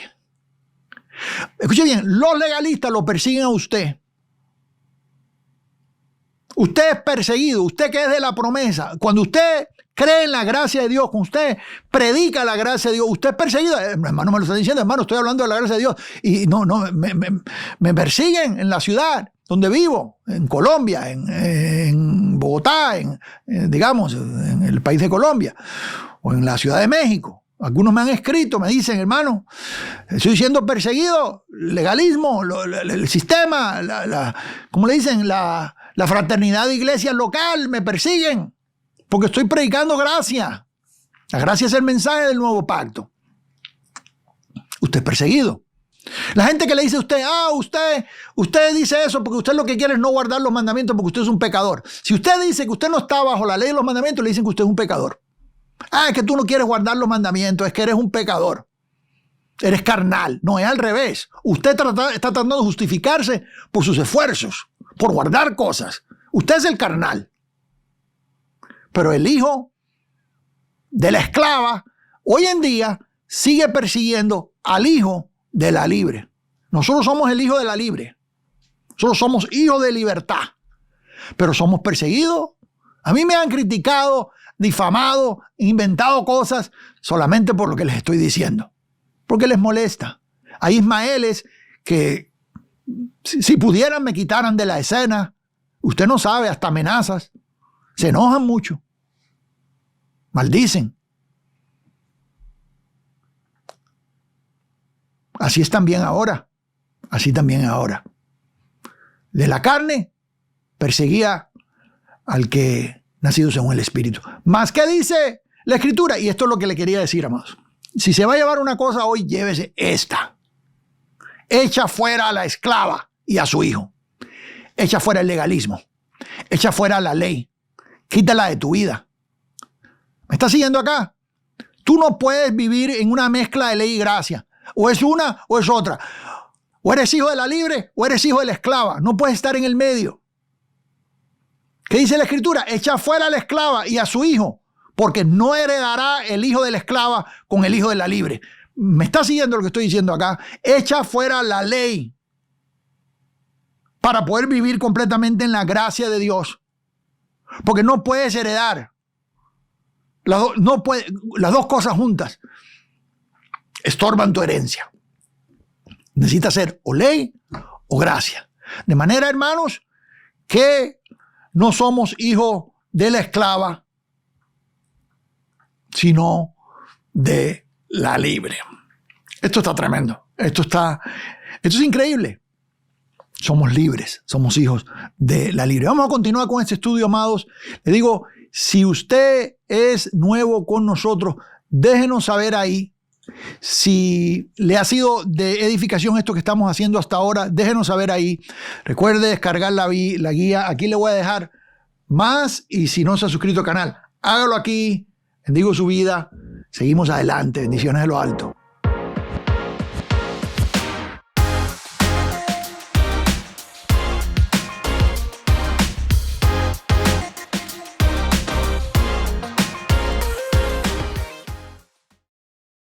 Escuche bien, los legalistas lo persiguen a usted. Usted es perseguido, usted que es de la promesa. Cuando usted cree en la gracia de Dios, cuando usted predica la gracia de Dios, usted es perseguido. Hermano, me lo está diciendo, hermano, estoy hablando de la gracia de Dios. Y me persiguen en la ciudad donde vivo, en Colombia, en Bogotá, digamos, en el país de Colombia, o en la Ciudad de México. Algunos me han escrito, me dicen, hermano, estoy siendo perseguido, legalismo, el sistema, ¿cómo le dicen? La fraternidad de iglesias local, me persiguen, porque estoy predicando gracia. La gracia es el mensaje del nuevo pacto. Usted es perseguido. La gente que le dice a usted, usted dice eso porque usted lo que quiere es no guardar los mandamientos porque usted es un pecador. Si usted dice que usted no está bajo la ley de los mandamientos, le dicen que usted es un pecador. Es que tú no quieres guardar los mandamientos, es que eres un pecador. Eres carnal. No, es al revés. Usted está tratando de justificarse por sus esfuerzos, por guardar cosas. Usted es el carnal. Pero el hijo de la esclava hoy en día sigue persiguiendo al hijo de la libre. Nosotros somos el hijo de la libre. Nosotros somos hijos de libertad. Pero somos perseguidos. A mí me han criticado, difamado, inventado cosas solamente por lo que les estoy diciendo. Porque les molesta. Hay ismaeles que si pudieran me quitaran de la escena. Usted no sabe, hasta amenazas. Se enojan mucho. Maldicen. Así es también ahora. Así también ahora. De la carne perseguía al que nacido según el Espíritu. Más que dice la Escritura, y esto es lo que le quería decir, amados. Si se va a llevar una cosa hoy, llévese esta. Echa fuera a la esclava y a su hijo. Echa fuera el legalismo. Echa fuera la ley. Quítala de tu vida. ¿Me estás siguiendo acá? Tú no puedes vivir en una mezcla de ley y gracia. O es una o es otra. O eres hijo de la libre o eres hijo de la esclava. No puedes estar en el medio. ¿Qué dice la Escritura? Echa fuera a la esclava y a su hijo, porque no heredará el hijo de la esclava con el hijo de la libre. ¿Me está siguiendo lo que estoy diciendo acá? Echa fuera la ley para poder vivir completamente en la gracia de Dios. Porque no puedes heredar las dos cosas juntas. Estorban tu herencia. Necesitas ser o ley o gracia. De manera, hermanos, que no somos hijos de la esclava, sino de la libre. Esto está tremendo. Esto es increíble. Somos libres, somos hijos de la libre. Vamos a continuar con este estudio, amados. Le digo, si usted es nuevo con nosotros, déjenos saber ahí. Si le ha sido de edificación esto que estamos haciendo hasta ahora, déjenos saber ahí. Recuerde descargar la guía. Aquí le voy a dejar más, y si no se ha suscrito al canal, hágalo aquí. Bendigo su vida. Seguimos adelante. Bendiciones de lo alto.